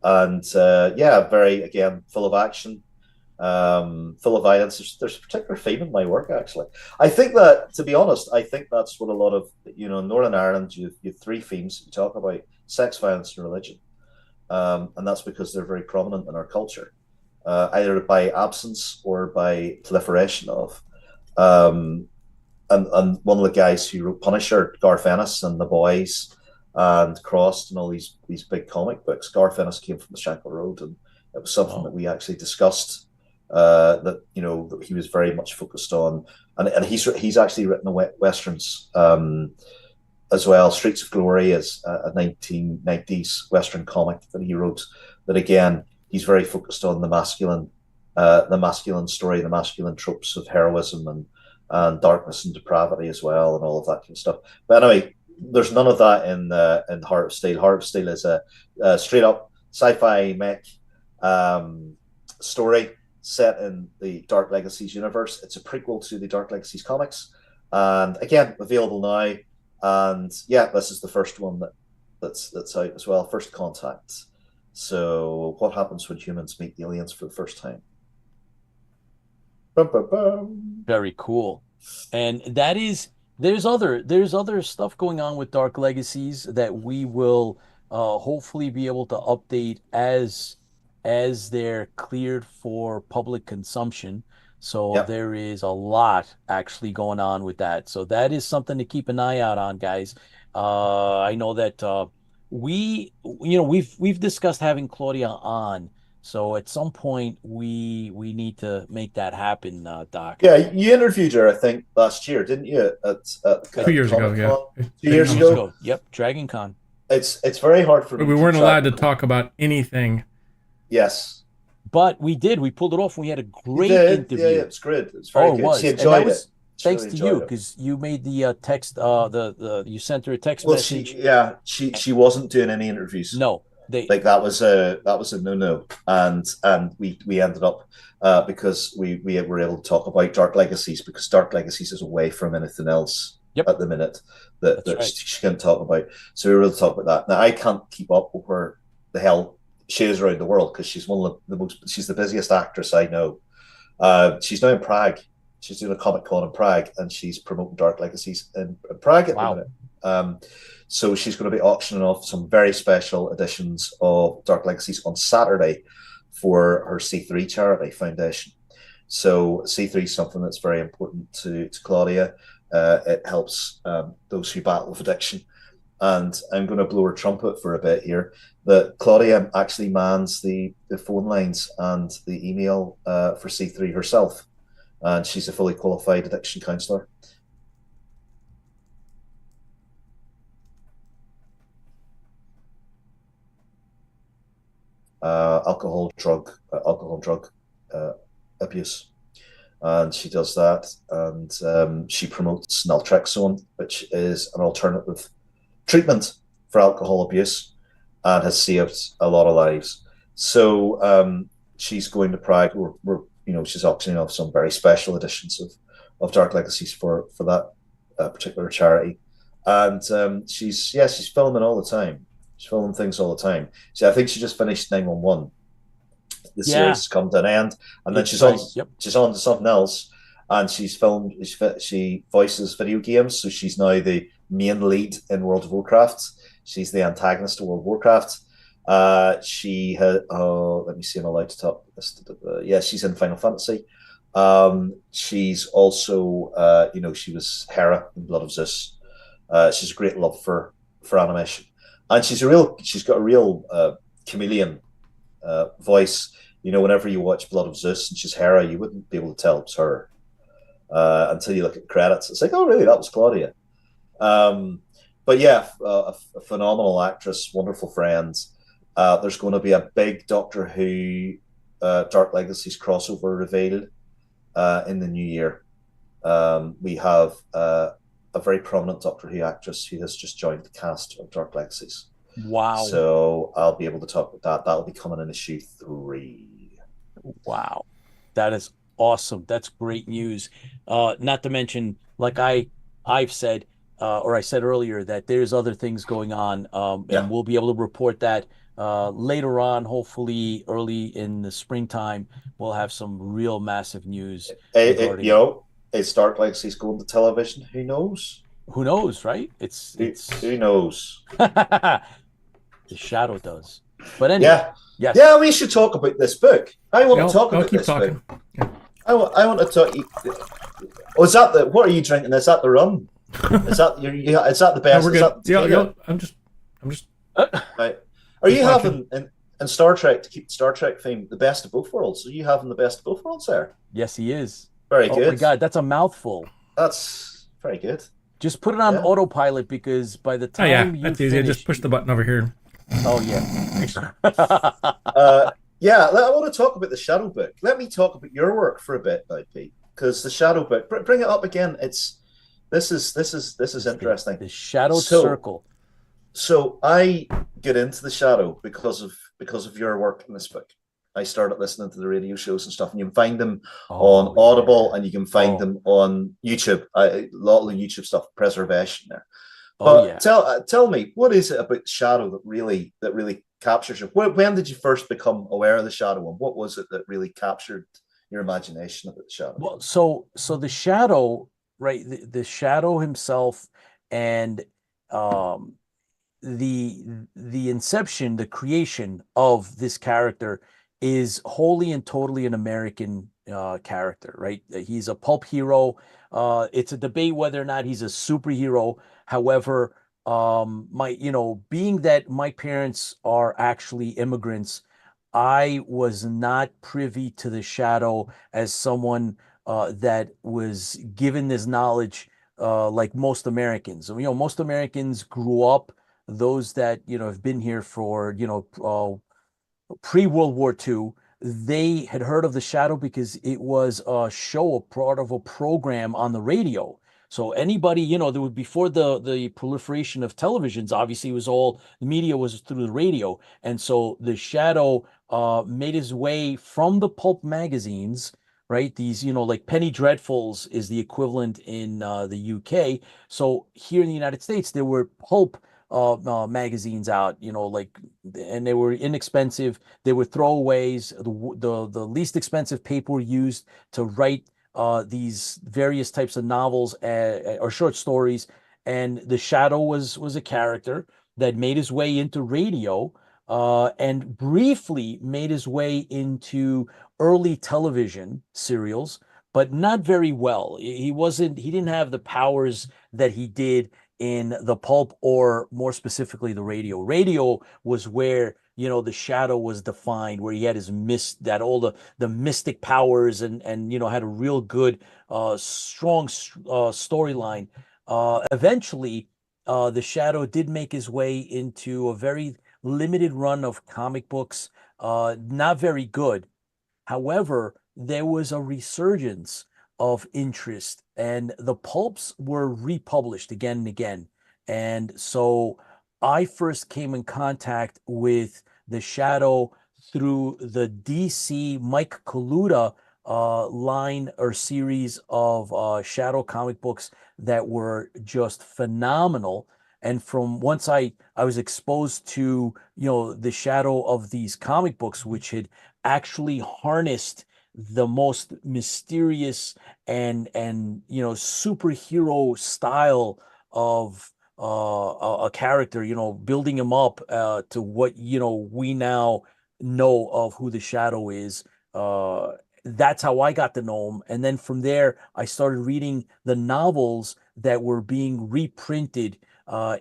and very, again, full of action, full of violence. There's a particular theme in my work, actually. I think that, to be honest, that's what a lot of, you know, Northern Ireland, you have 3 themes you talk about: sex, violence, and religion. And that's because they're very prominent in our culture, either by absence or by proliferation of. And one of the guys who wrote Punisher, Garth Ennis, and The Boys, and Crossed, and all these big comic books, Garth Ennis came from the Shankill Road, and it was something that we actually discussed. That, you know, that he was very much focused on, and he's actually written westerns. As well, Streets of Glory is a 1990s Western comic that he wrote. That, again, he's very focused on the masculine story, the masculine tropes of heroism and darkness and depravity as well, and all of that kind of stuff. But anyway, there's none of that in Heart of Steel. Heart of Steel is a straight up sci-fi mech story set in the Dark Legacies universe. It's a prequel to the Dark Legacies comics, and again available now. And yeah, this is the first one that's out as well. First Contact. So what happens when humans meet aliens for the first time? Bum, bum, bum. Very cool. And that is there's other stuff going on with Dark Legacies that we will hopefully be able to update as they're cleared for public consumption. So Yep. there is a lot actually going on with that. So that is something to keep an eye out on, guys. I know that we've discussed having Claudia on. So at some point we need to make that happen, Doc. Yeah, you interviewed her, I think, last year, didn't you? At 2 years ago, Comic yeah. Con? 2 years ago. Yep, Dragon Con. It's very hard for me. We weren't allowed to talk about anything. Yes. But we did. We pulled it off. We had a great Yeah, interview. yeah, it's great. It's very good. Was. She And that enjoyed was it. She thanks really to you enjoyed it. because you made the text. You sent her a text Well, message. she wasn't doing any interviews. No, Like that was a no, and we ended up because we were able to talk about Dark Legacies, because Dark Legacies is away from anything else at the minute that right. she can talk about. So we were able to talk about that. Now I can't keep up with where the hell she is around the world, because she's one of the most, she's the busiest actress I know. She's now in Prague. She's doing a Comic Con in Prague, and she's promoting Dark Legacies in Prague at the minute. So she's going to be auctioning off some very special editions of Dark Legacies on Saturday for her C3 charity foundation. So C3 is something that's very important to Claudia. It helps those who battle with addiction. And I'm going to blow her trumpet for a bit here, that Claudia actually mans the phone lines and the email for C3 herself. And she's a fully qualified addiction counsellor. Alcohol drug abuse, and she does that, and she promotes naltrexone, which is an alternative treatment for alcohol abuse, and has saved a lot of lives. So she's going to Prague. She's auctioning off some very special editions of Dark Legacies for that particular charity, and she's filming all the time. She's filming things all the time. I think she just finished 911. The series has come to an end, and then she's on to something else, and she's filmed. She voices video games, so she's now the main lead in World of Warcraft. She's the antagonist of World of Warcraft. She had. Let me see. I'm allowed to talk. She's in Final Fantasy. She's also. She was Hera in Blood of Zeus. She's a great love for animation. And she's got a real chameleon voice. Whenever you watch Blood of Zeus and she's Hera, you wouldn't be able to tell it's her until you look at the credits. It's like, oh, really? That was Claudia. But yeah, a phenomenal actress, wonderful friend. There's going to be a big Doctor Who Dark Legacies crossover revealed in the new year. We have a very prominent Doctor Who actress who has just joined the cast of Dark Legacies. Wow. So I'll be able to talk about that. That'll be coming in issue 3. Wow. That is awesome. That's great news. Not to mention, like I've said, or I said earlier, that there's other things going on, and we'll be able to report that later on, hopefully early in the springtime. We'll have some real massive news. Is Dark Legacies going to television? Who knows? Who knows, right? Who knows? The shadow does. But anyway, yeah, we should talk about this book. I want to talk about this book. I want to talk. Oh, is that the? What are you drinking? Is that the rum? Is that is that the best? No, I'm just. Right. Are you having in Star Trek, to keep Star Trek theme, the best of both worlds? Are you having the best of both worlds there? Yes, he is. Very good. Oh my God, that's a mouthful. That's very good. Just put it on autopilot, because by the time that's easy. Just push the button over here. Oh yeah. I want to talk about the Shadow Book. Let me talk about your work for a bit now, Pete, because the Shadow Book. Bring it up again. This is interesting. The Shadow Circle. So I get into the Shadow because of your work in this book. I started listening to the radio shows and stuff, and you can find them on Oh Audible, yeah. and you can find them on YouTube. A lot of the YouTube stuff, preservation there. Oh But yeah. tell me, what is it about Shadow that really captures you? When did you first become aware of the Shadow, and what was it that really captured your imagination about the Shadow? Well, so the shadow, right? The shadow himself, and um, the inception, the creation of this character is wholly and totally an American character, right? He's a pulp hero. It's a debate whether or not he's a superhero. However, being that my parents are actually immigrants, I was not privy to the shadow as someone that was given this knowledge like most Americans. Most Americans grew up, those that have been here for pre-World War II, they had heard of the shadow because it was a show, a part of a program on the radio. So anybody, there was before the proliferation of televisions, obviously it was all the media was through the radio. And so the shadow made his way from the pulp magazines, right? These, like Penny Dreadfuls is the equivalent in the UK. So here in the United States, there were pulp magazines out, and they were inexpensive. They were throwaways. The least expensive paper used to write these various types of novels or short stories. And the Shadow was a character that made his way into radio and briefly made his way into early television serials, but not very well. He didn't have the powers that he did in the pulp, or more specifically the radio. Radio was where the shadow was defined, where he had his that all the mystic powers, and had a real good strong storyline. Eventually the shadow did make his way into a very limited run of comic books, not very good. However, there was a resurgence of interest, and the pulps were republished again and again. And so I first came in contact with the Shadow through the DC Mike Kaluta line or series of Shadow comic books that were just phenomenal. And from once I was exposed to the Shadow of these comic books, which had actually harnessed the most mysterious and superhero style of a character, building him up to what we now know of who the Shadow is. That's how I got to know him, and then from there I started reading the novels that were being reprinted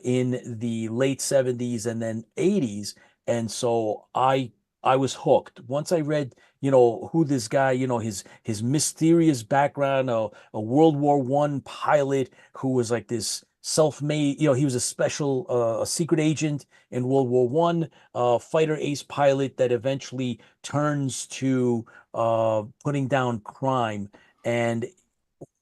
in the late 70s and then 80s. And so I was hooked. Once I read, who this guy, his mysterious background, a World War One pilot who was like this self-made, he was a secret agent in World War One, fighter ace pilot that eventually turns to putting down crime. And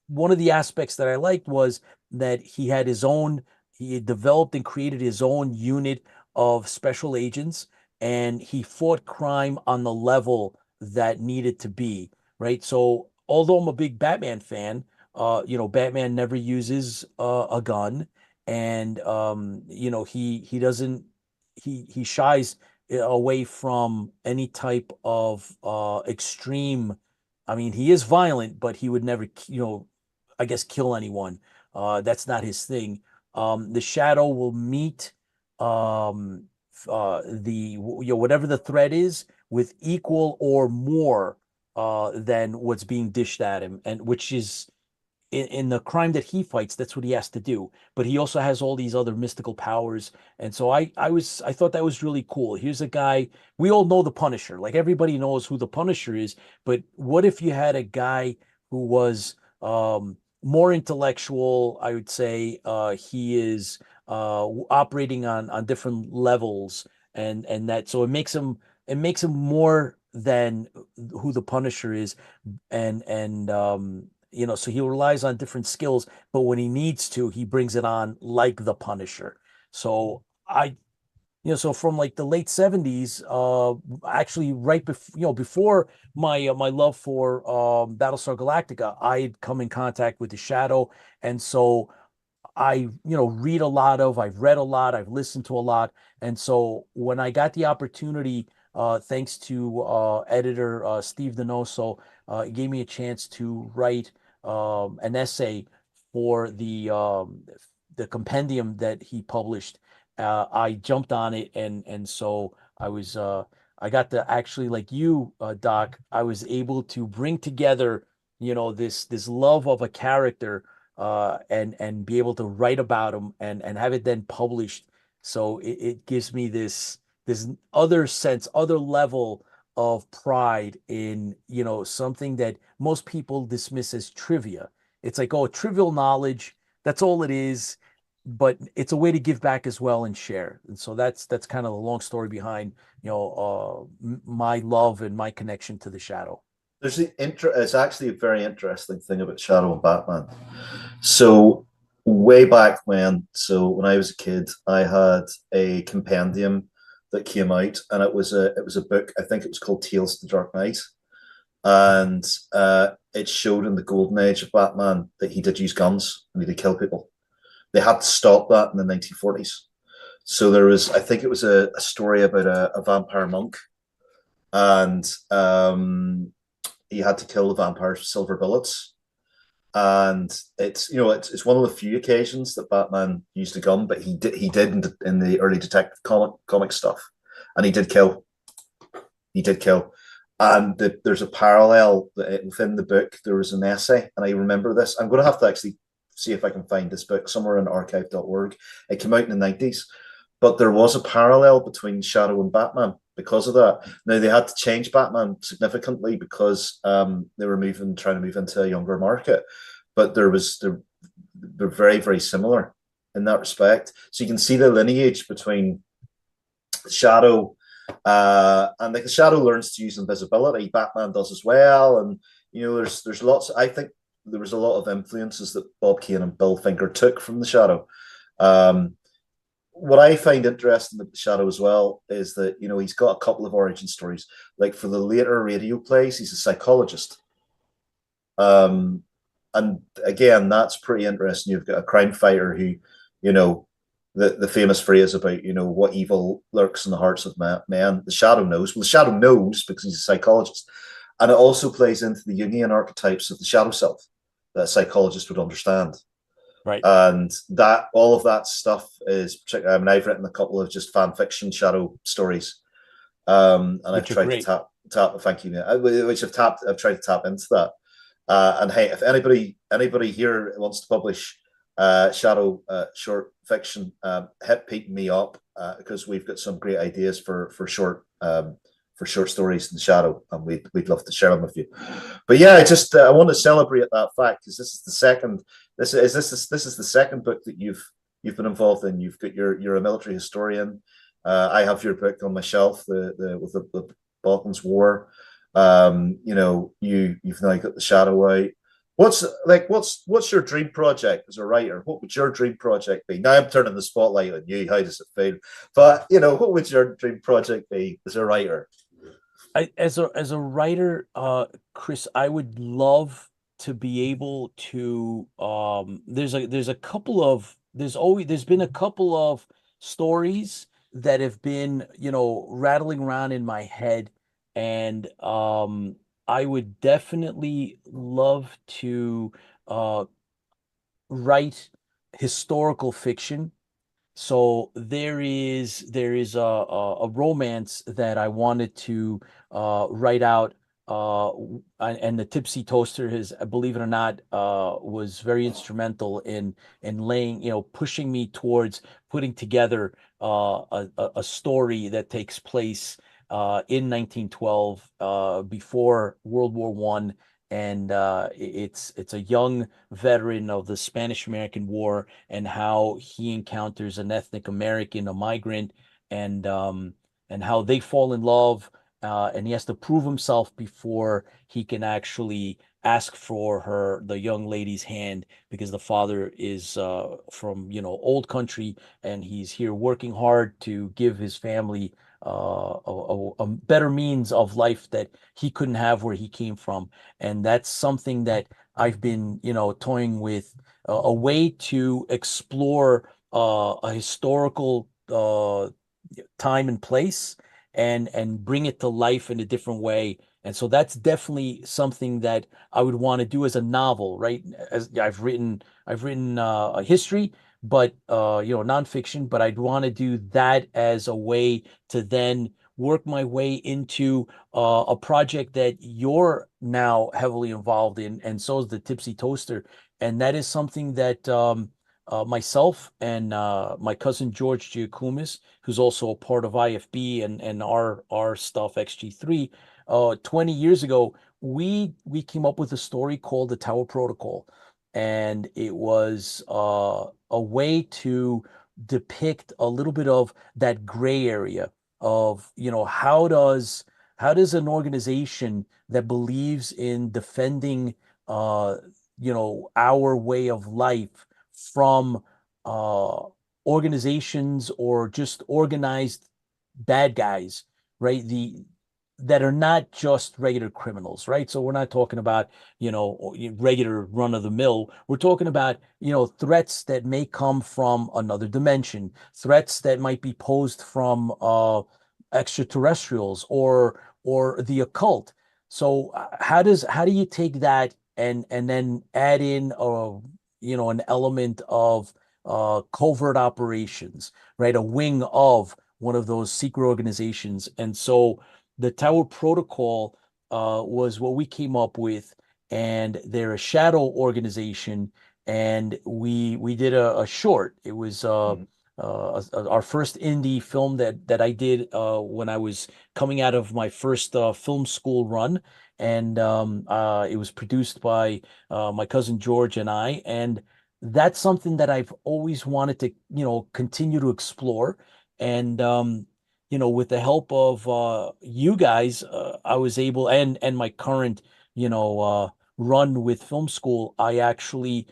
one of the aspects that I liked was that he had developed and created his own unit of special agents, and he fought crime on the level that needed to be, right? So, although I'm a big Batman fan, Batman never uses a gun, and he doesn't he shies away from any type of extreme. I mean, he is violent, but he would never, I guess, kill anyone. That's not his thing. The Shadow will meet um, whatever the threat is with equal or more than what's being dished at him, and which is in the crime that he fights, that's what he has to do. But he also has all these other mystical powers. And so I thought that was really cool. Here's a guy, we all know the Punisher. Like everybody knows who the Punisher is, but what if you had a guy who was more intellectual? I would say he is operating on different levels, and that so it makes him more than who the Punisher is. And so he relies on different skills, but when he needs to, he brings it on like the Punisher. So So from like the late 70s, actually right before, before my love for Battlestar Galactica, I'd come in contact with the Shadow. And so I've read a lot, I've listened to a lot. And so when I got the opportunity, thanks to editor Steve Donoso, it gave me a chance to write an essay for the compendium that he published. I jumped on it, and so I got to actually, like you, Doc, I was able to bring together, this love of a character, and be able to write about him and have it then published. So it gives me this other sense, other level of pride in, something that most people dismiss as trivia. It's like, oh, trivial knowledge, that's all it is, but it's a way to give back as well and share. And so that's kind of the long story behind, my love and my connection to the Shadow. It's actually a very interesting thing about Shadow and Batman. So way back when, so when I was a kid, I had a compendium that came out, and it was a book. I think it was called Tales of the Dark Knight, and it showed in the golden age of Batman that he did use guns and he did kill people. They had to stop that in the 1940s. So there was, I think it was a story about a vampire monk, and he had to kill the vampires with silver bullets. And it's one of the few occasions that Batman used a gun, but he did in the early detective comic stuff, and he did kill. And there's a parallel within the book. There was an essay, and I remember this. I'm going to have to actually see if I can find this book somewhere on archive.org. It came out in the 90s, but there was a parallel between Shadow and Batman because of that. Now they had to change Batman significantly because they were trying to move into a younger market, but they're very, very similar in that respect. So you can see the lineage between Shadow, and like the Shadow learns to use invisibility. Batman does as well, and there's lots. I think there was a lot of influences that Bob Kane and Bill Finger took from the Shadow. What I find interesting with the Shadow as well is that he's got a couple of origin stories. Like for the later radio plays, he's a psychologist, and again, that's pretty interesting. You've got a crime fighter who, the famous phrase about what evil lurks in the hearts of men. The Shadow knows. Well, the Shadow knows because he's a psychologist, and it also plays into the Jungian archetypes of the shadow self that a psychologist would understand. Right. And that all of that stuff is. I mean, I've written a couple of just fan fiction Shadow stories, and I've tried to tap. Thank you, which I've tried to tap into that. And hey, if anybody here wants to publish Shadow short fiction, hit Pete and me up because we've got some great ideas for short stories in Shadow, and we'd love to share them with you. But yeah, I want to celebrate that fact because this is the second. This is the second book that you've been involved in. You're a military historian. I have your book on my shelf, the Balkans War. You've now got the Shadow out. What's your dream project as a writer? What would your dream project be? Now I'm turning the spotlight on you. How does it feel? But what would your dream project be as a writer? As a writer, Chris, I would love to be able to. There's been a couple of stories that have been rattling around in my head, and I would definitely love to write historical fiction. So there is a romance that I wanted to write out, and the Tipsy toaster has, believe it or not, was very instrumental in laying, pushing me towards putting together a story that takes place in 1912, before World War One. And it's a young veteran of the Spanish American War and how he encounters an ethnic American, a migrant, and how they fall in love and he has to prove himself before he can actually ask for the young lady's hand, because the father is from, old country, and he's here working hard to give his family a better means of life that he couldn't have where he came from. And that's something that I've been, toying with, a way to explore a historical time and place, and bring it to life in a different way. And so that's definitely something that I would want to do as a novel, right? As I've written a history, but nonfiction, but I'd want to do that as a way to then work my way into a project that you're now heavily involved in, and so is the Tipsy Toaster. And that is something that myself and my cousin George Giacomis, who's also a part of IFB and our stuff XG3, 20 years ago, we came up with a story called the Tower Protocol, and it was a way to depict a little bit of that gray area of, how does an organization that believes in defending our way of life from uh, organizations or just organized bad guys, right? That are not just regular criminals, right? So we're not talking about, regular run of the mill. We're talking about, threats that may come from another dimension, threats that might be posed from extraterrestrials or the occult. So how do you take that and then add in an element of covert operations, right? A wing of one of those secret organizations. And so the Tower Protocol was what we came up with, and they're a shadow organization. And we did a short. It was our first indie film that I did when I was coming out of my first film school run, and it was produced by my cousin George and I. And that's something that I've always wanted to continue to explore. And with the help of you guys, I was able, and my current run with film school, I actually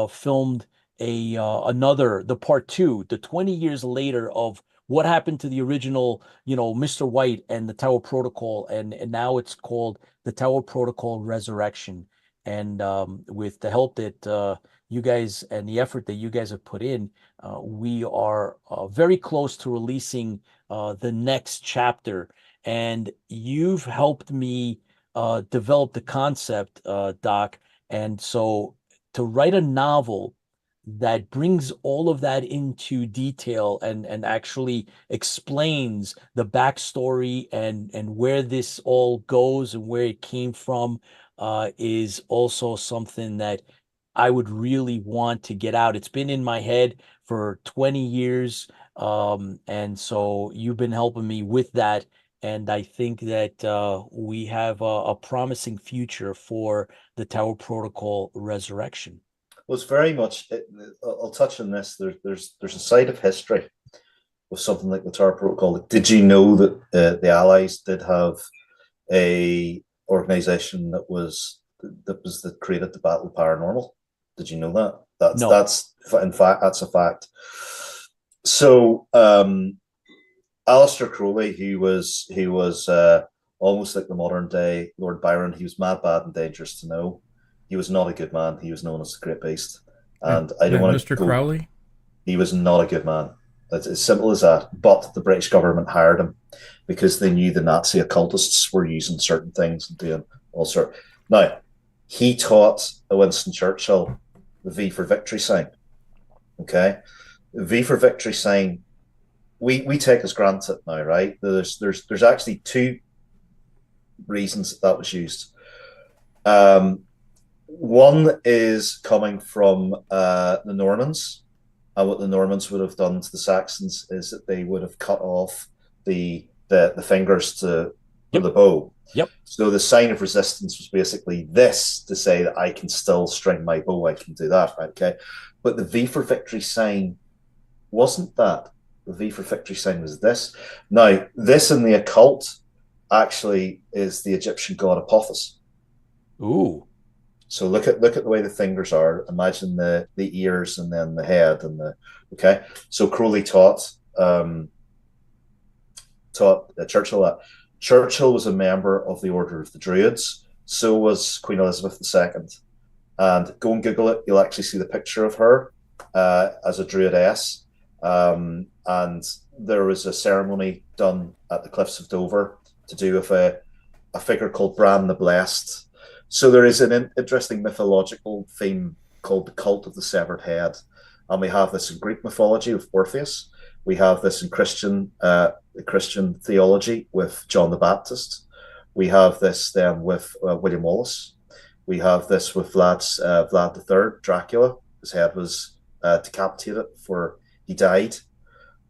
filmed the part two, the 20 years later of what happened to the original, Mr. White and the Tower Protocol, and now it's called the Tower Protocol Resurrection. And with the help that you guys and the effort that you guys have put in, we are very close to releasing the next chapter. And you've helped me develop the concept, Doc. And so to write a novel that brings all of that into detail and actually explains the backstory and where this all goes and where it came from is also something that I would really want to get out. It's been in my head for 20 years. And so you've been helping me with that. And I think that we have a promising future for the Tower Protocol Resurrection. Well, it's very much. I'll touch on this. There's a side of history with something like the Tower Protocol. Did you know that the Allies did have a organization that created the Battle Paranormal? Did you know that? No. That's in fact, that's a fact. So Aleister Crowley, he was almost like the modern day Lord Byron. He was mad, bad, and dangerous to know. He was not a good man. He was known as the Great Beast. And I don't want to Mr. Crowley? He was not a good man. It's as simple as that. But the British government hired him because they knew the Nazi occultists were using certain things and doing all sorts. Now, he taught Winston Churchill the V for Victory sign. Okay? The V for Victory sign, we take as granted now, right? There's actually two reasons that was used. One is coming from the Normans, and what the Normans would have done to the Saxons is that they would have cut off the fingers for the bow. Yep. So the sign of resistance was basically this, to say that I can still string my bow, I can do that, right? Okay. But the V for Victory sign wasn't that. The V for Victory sign was this. Now, this in the occult actually is the Egyptian god Apophis. Ooh. So look at the way the fingers are. Imagine the ears and then the head and the okay. So Crowley taught Churchill that. Churchill was a member of the Order of the Druids. So was Queen Elizabeth II. And go and Google it. You'll actually see the picture of her as a druidess. And there was a ceremony done at the Cliffs of Dover to do with a figure called Bran the Blessed. So there is an interesting mythological theme called the cult of the severed head. And we have this in Greek mythology with Orpheus. We have this in Christian theology with John the Baptist. We have this then with William Wallace. We have this with Vlad III, Dracula. His head was decapitated before he died.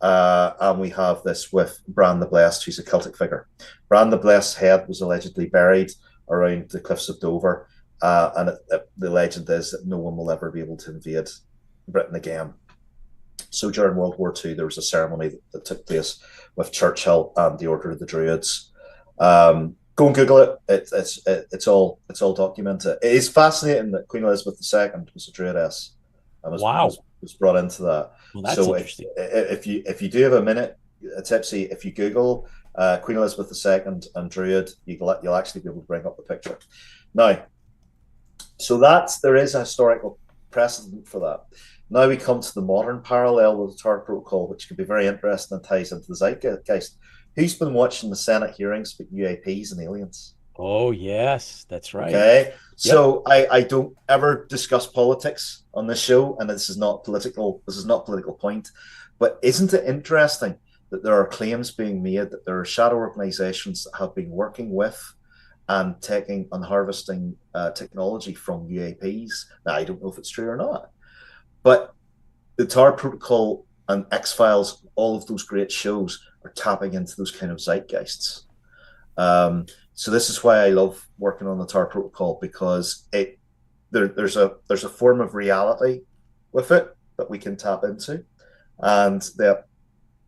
And we have this with Bran the Blessed, who's a Celtic figure. Bran the Blessed's head was allegedly buried around the Cliffs of Dover. And the legend is that no one will ever be able to invade Britain again. So during World War II, there was a ceremony that took place with Churchill and the Order of the Druids. Go and Google it. It's all documented. It is fascinating that Queen Elizabeth II was a druidess and was brought into that. Well, that's so interesting. If you do have a minute, Tipsy, if you Google Queen Elizabeth II and Druid, you'll actually be able to bring up the picture. Now, so there is a historical precedent for that. Now we come to the modern parallel with the TAR protocol, which could be very interesting and ties into the zeitgeist. Who's been watching the Senate hearings with UAPs and aliens? Oh, yes, that's right. Okay. Yep. So I don't ever discuss politics on this show, and this is not political point. But isn't it interesting that there are claims being made that there are shadow organizations that have been working with and taking and harvesting technology from UAPs? Now, I don't know if it's true or not. But the TAR protocol and X-Files, all of those great shows are tapping into those kind of zeitgeists. So this is why I love working on the TAR protocol, because there's a form of reality with it that we can tap into, and that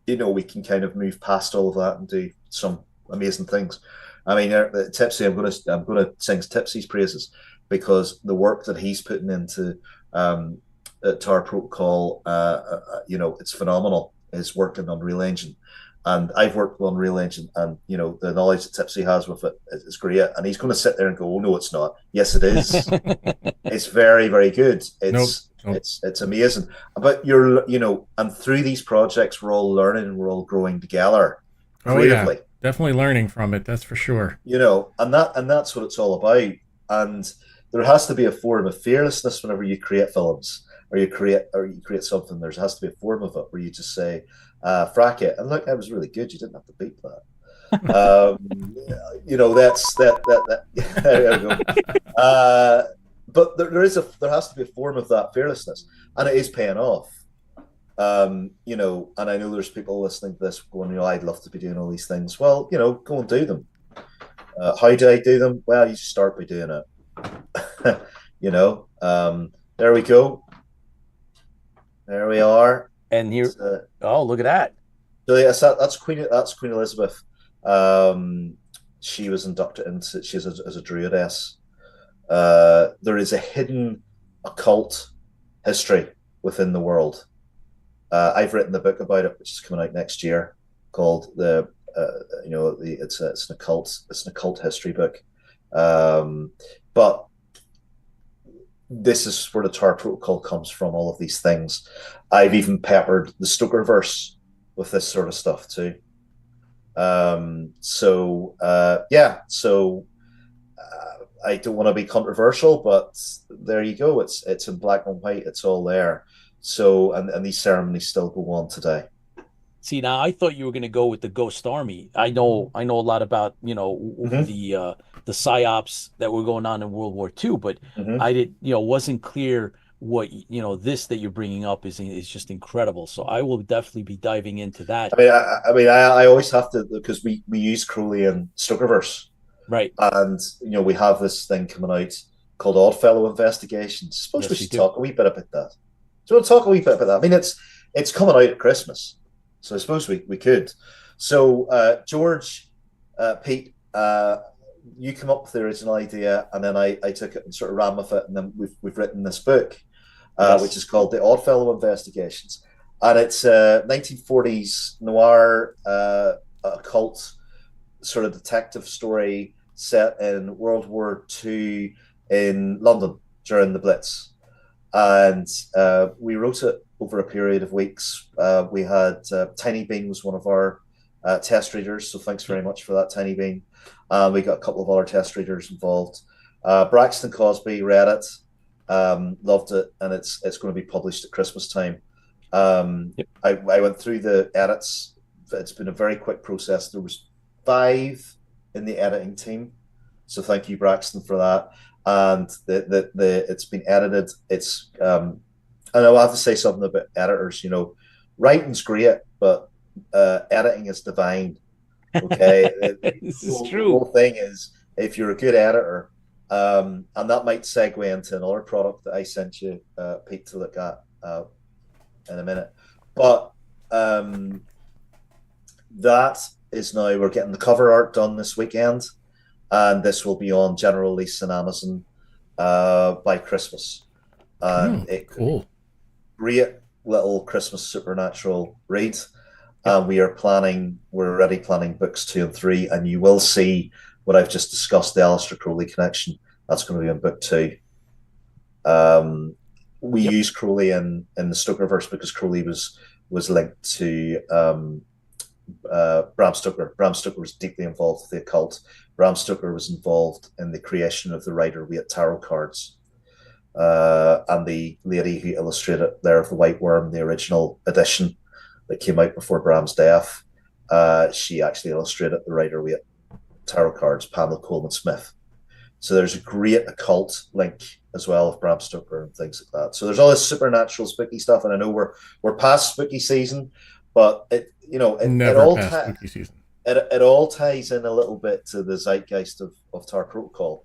we can kind of move past all of that and do some amazing things. I mean, Tipsy, I'm going to sing Tipsy's praises, because the work that he's putting into TAR protocol, it's phenomenal. His work in Unreal Engine, and I've worked with Unreal Engine, and the knowledge that Tipsy has with it is great. And he's going to sit there and go, "Oh no, it's not." Yes, it is. It's very, very good. It's amazing. But and through these projects, we're all learning and we're all growing together creatively. Yeah, definitely learning from it. That's for sure. And that's what it's all about. And there has to be a form of fearlessness whenever you create films. Or you create something. There has to be a form of it where you just say, "Frack it," and look, that was really good. You didn't have to beat that. That's that. There you go. But there has to be a form of that fearlessness, and it is paying off. And I know there's people listening to this going, "I'd love to be doing all these things." Well, go and do them. How do I do them? Well, you start by doing it. There we go. There we are. And here, look at that. So yes, that's Queen Elizabeth. She was inducted into. She's as a druidess. There is a hidden occult history within the world. I've written the book about it, which is coming out next year, called it's an occult history book. But this is where the TAR protocol comes from, all of these things. I've even peppered the StokerVerse with this sort of stuff too. I don't want to be controversial, but there you go. It's in black and white. It's all there. So, and these ceremonies still go on today. See, now I thought you were going to go with the Ghost Army. I know a lot about the psyops that were going on in World War II, but I wasn't clear what this that you're bringing up is just incredible. So I will definitely be diving into that. I always have to, because we use Crowley and StokerVerse, right? And we have this thing coming out called Oddfellow Investigations. Suppose we should talk a wee bit about that. So we'll talk a wee bit about that. I mean, it's coming out at Christmas. So I suppose we could. So George, Pete, uh, you come up with the original idea, and then I took it and sort of ran with it, and then we've written this book, which Yes. is called The Oddfellow Investigations, and it's a 1940s noir occult sort of detective story set in World War II in London during the Blitz. And we wrote it over a period of weeks. We had Tiny Bean was one of our test readers, so thanks very much for that, Tiny Bean. We got a couple of other test readers involved. Braxton Cosby read it, loved it, and it's going to be published at Christmas time. Yep. I went through the edits. It's been a very quick process. There was 5 in the editing team, so thank you, Braxton, for that. And the it's been edited. It's and I'll have to say something about editors. You know, writing's great, but editing is divine. Okay, This the is whole true. thing is if you're a good editor, and that might segue into another product that I sent you, Pete, to look at in a minute. But that is now we're getting the cover art done this weekend, and this will be on general release on Amazon by Christmas. And it could be Cool. great little Christmas supernatural read. Yep. We're already planning books 2 and 3, and you will see what I've just discussed, the Alistair Crowley connection. That's going to be in book 2. Um, we Yep. use Crowley in the Stokerverse because Crowley was linked to Bram Stoker. Bram Stoker was deeply involved with the occult. Bram Stoker was involved in the creation of the Rider-Waite tarot cards. And the lady who illustrated there of the White Worm, the original edition that came out before Bram's death, she actually illustrated the Rider-Waite tarot cards, Pamela Coleman Smith. So there's a great occult link as well of Bram Stoker and things like that. So there's all this supernatural spooky stuff, and I know we're past spooky season, but Never past spooky season. It all ties in a little bit to the zeitgeist of Tar Protocol.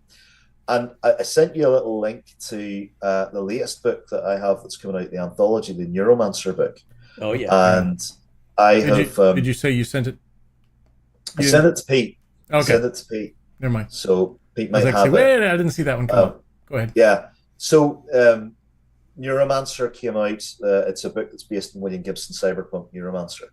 And I sent you a little link to the latest book that I have that's coming out, the anthology, the Neuromancer book. Oh yeah. And I Did you say you sent it? I sent it to Pete. Okay. I sent it to Pete. Never mind. So Pete I might was like, have it. wait, I didn't see that one come up. Go ahead. Yeah. So Neuromancer came out. It's a book that's based on William Gibson's cyberpunk Neuromancer.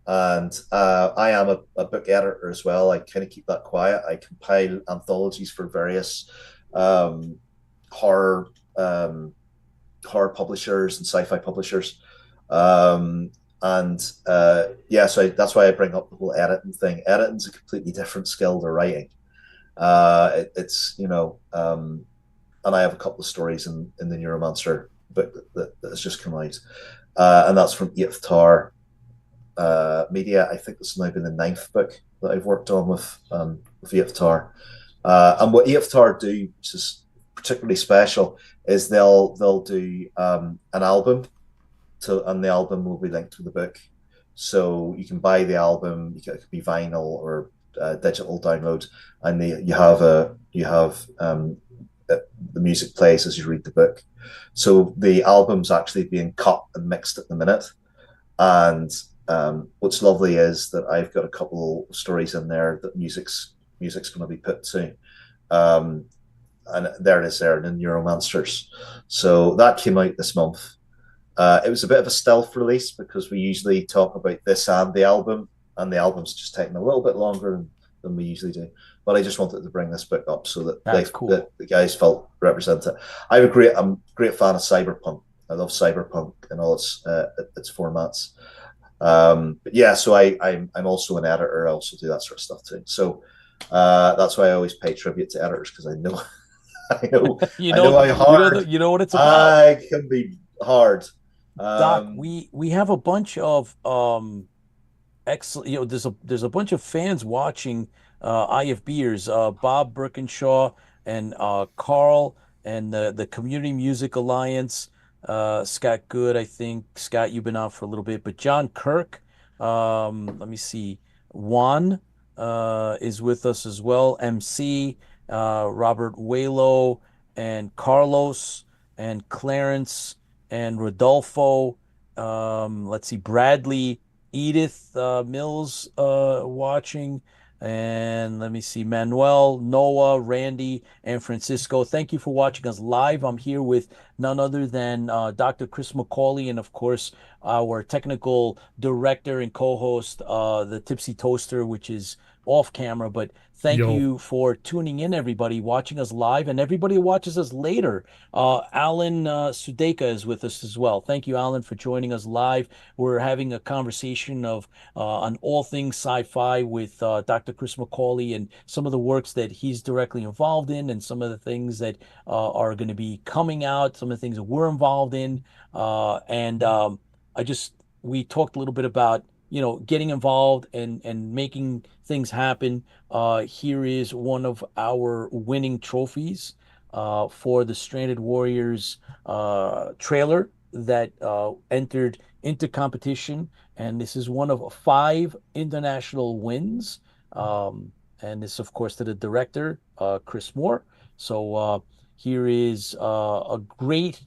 And I am a book editor as well. I kind of keep that quiet. I compile anthologies for various horror horror publishers and sci-fi publishers. So that's why I bring up the whole editing thing. Editing's a completely different skill to writing. And I have a couple of stories in the Neuromancer book that has just come out, and that's from Eighth Tar Media. I think this has now been the 9th book that I've worked on with Eighth Tar. And what Eighth Tar do, which is particularly special, is they'll do an album, and the album will be linked to the book, so you can buy the album. It could be vinyl or digital download, and you have the music plays as you read the book. So the album's actually being cut and mixed at the minute, and what's lovely is that I've got a couple of stories in there that music's going to be put to. And there it is there, the Neuromancers. So that came out this month. It was a bit of a stealth release because we usually talk about this and the album's just taking a little bit longer than we usually do. But I just wanted to bring this book up so that the guys felt represented. I'm a great fan of cyberpunk. I love cyberpunk and all its formats. But yeah, so I'm also an editor. I also do that sort of stuff too. So that's why I always pay tribute to editors, because I know I know how hard you know what it's about. I can be hard. Doc, we have a bunch of excellent. There's a bunch of fans watching IFBers, Bob Birkinshaw and Carl and the Community Music Alliance. Scott Good, I think. Scott, you've been out for a little bit, but John Kirk. Let me see. Juan is with us as well. MC, Robert Walo, and Carlos, and Clarence, and Rodolfo. Let's see. Bradley, Edith Mills watching. And let me see, Manuel, Noah, Randy, and Francisco. Thank you for watching us live. I'm here with none other than Dr. Chris McAuley, and of course, our technical director and co-host, the Tipsy Toaster, which is off camera. But thank Yo. you for tuning in, everybody, watching us live, and everybody who watches us later. Alan Sudeka is with us as well. Thank you, Alan, for joining us live. We're having a conversation on all things sci-fi with Dr. Chris McAuley and some of the works that he's directly involved in, and some of the things that are going to be coming out, some of the things that we're involved in. And I just we talked a little bit about getting involved and making things happen. Here is one of our winning trophies for the Stranded Warriors trailer that entered into competition, and this is one of 5 international wins. And this, of course, to the director, Chris Moore. So here is a great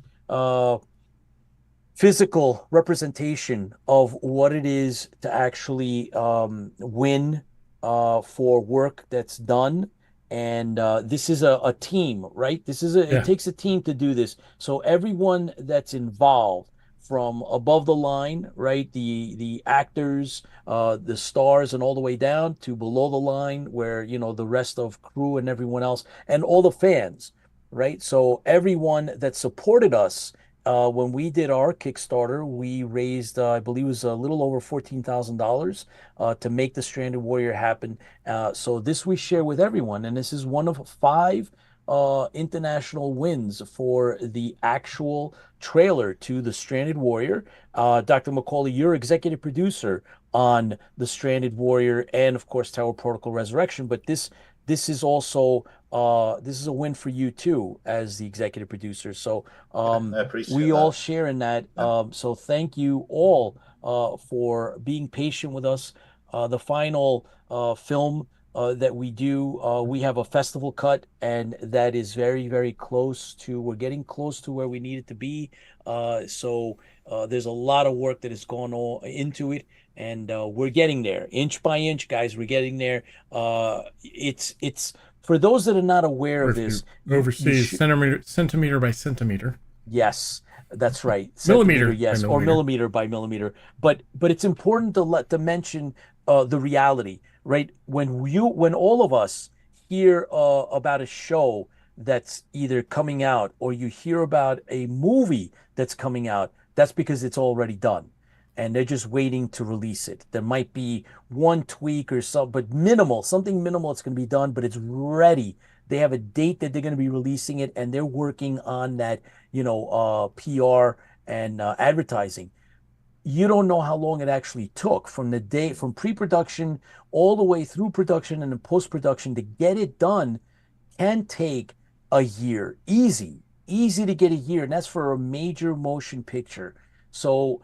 physical representation of what it is to actually win for work that's done. And this is a team, right? It takes a team to do this. So everyone that's involved, from above the line, right? The actors, the stars, and all the way down to below the line, where the rest of crew and everyone else, and all the fans, right? So everyone that supported us when we did our Kickstarter, we raised, I believe, it was a little over $14,000 to make the Stranded Warrior happen. So this we share with everyone, and this is one of 5 international wins for the actual trailer to the Stranded Warrior. Dr. McAuley, you're executive producer on the Stranded Warrior and, of course, Tower Protocol Resurrection. But this is also this is a win for you too, as the executive producer. So I appreciate we that. all share in that. So thank you all for being patient with us. The final film that we do, we have a festival cut, and that is very, very close to, we're getting close to where we need it to be. So there's a lot of work that has gone into it, and we're getting there inch by inch, guys. We're getting there. It's for those that are not aware of this, overseas centimeter by centimeter. Yes, that's right. Millimeter, yes, by or millimeter. millimeter by millimeter. But it's important to mention the reality, right? When all of us hear about a show that's either coming out, or you hear about a movie that's coming out, that's because it's already done, and they're just waiting to release it. There might be one tweak or something, but something minimal that's going to be done, but it's ready. They have a date that they're going to be releasing it, and they're working on that, PR and advertising. You don't know how long it actually took from pre-production all the way through production and then post-production to get it done. Can take a year, easy to get a year, and that's for a major motion picture. So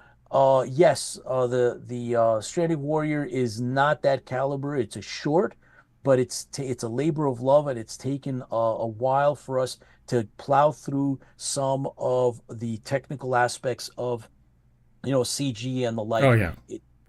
yes, the Stranded Warrior is not that caliber. It's a short, but it's a labor of love, and it's taken a while for us to plow through some of the technical aspects of CG and the like. Oh yeah,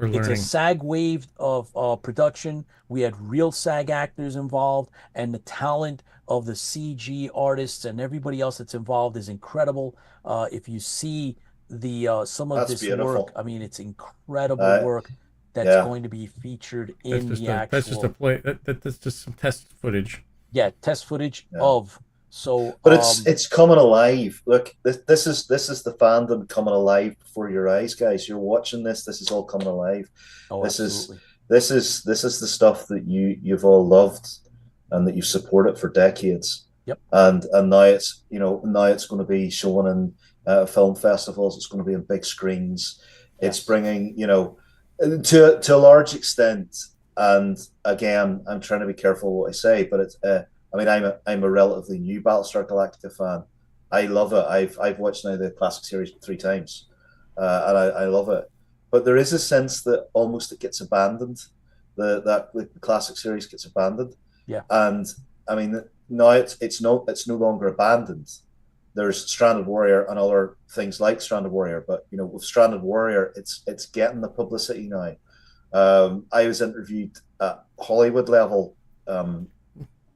It's a SAG wave of production. We had real SAG actors involved, and the talent of the CG artists and everybody else that's involved is incredible. If you see some of That's this beautiful. work, I mean, it's incredible work that's going to be featured in the actual. That's just a play. That's just some test footage. Yeah, test footage of. So, but it's coming alive. Look, this is the fandom coming alive before your eyes, guys. You're watching this. This is all coming alive. Oh, this absolutely. This is the stuff that you've all loved and that you've supported for decades. Yep. And now it's going to be shown in film festivals. It's going to be in big screens. Yes. It's bringing to a large extent. And again, I'm trying to be careful what I say, but it's. I'm a relatively new Battlestar Galactica fan. I love it. I've watched now the classic series 3 times, and I love it. But there is a sense that almost it gets abandoned. The classic series gets abandoned. Yeah. And I mean, now it's no longer abandoned. There's Stranded Warrior and other things like Stranded Warrior, but with Stranded Warrior, it's getting the publicity now. I was interviewed at Hollywood level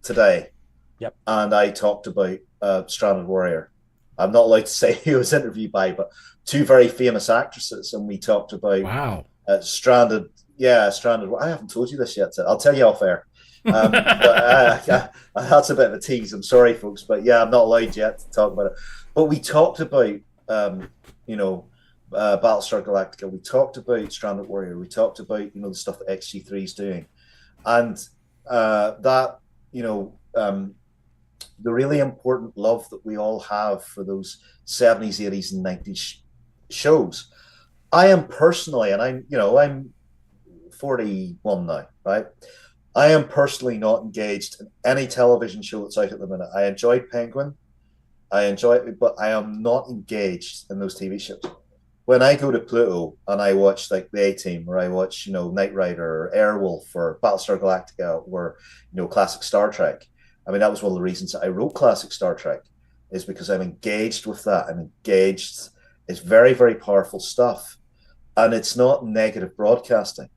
today. Yep. And I talked about Stranded Warrior. I'm not allowed to say who I was interviewed by, but two very famous actresses, and we talked about Stranded. Yeah, Stranded. I haven't told you this yet. I'll tell you off air. That's a bit of a tease. I'm sorry, folks, but yeah, I'm not allowed yet to talk about it. But we talked about, Battlestar Galactica. We talked about Stranded Warrior. We talked about, the stuff that XG3 is doing, and that, the really important love that we all have for those 70s, 80s, and 90s shows. I am personally, and I'm 41 now, right? I am personally not engaged in any television show that's out at the minute. I enjoyed Penguin. I enjoy it, but I am not engaged in those TV shows. When I go to Pluto and I watch like the A-Team, or I watch, Knight Rider or Airwolf or Battlestar Galactica or, classic Star Trek. I mean, that was one of the reasons I wrote classic Star Trek, is because I'm engaged with that. I'm engaged. It's very, very powerful stuff. And it's not negative broadcasting.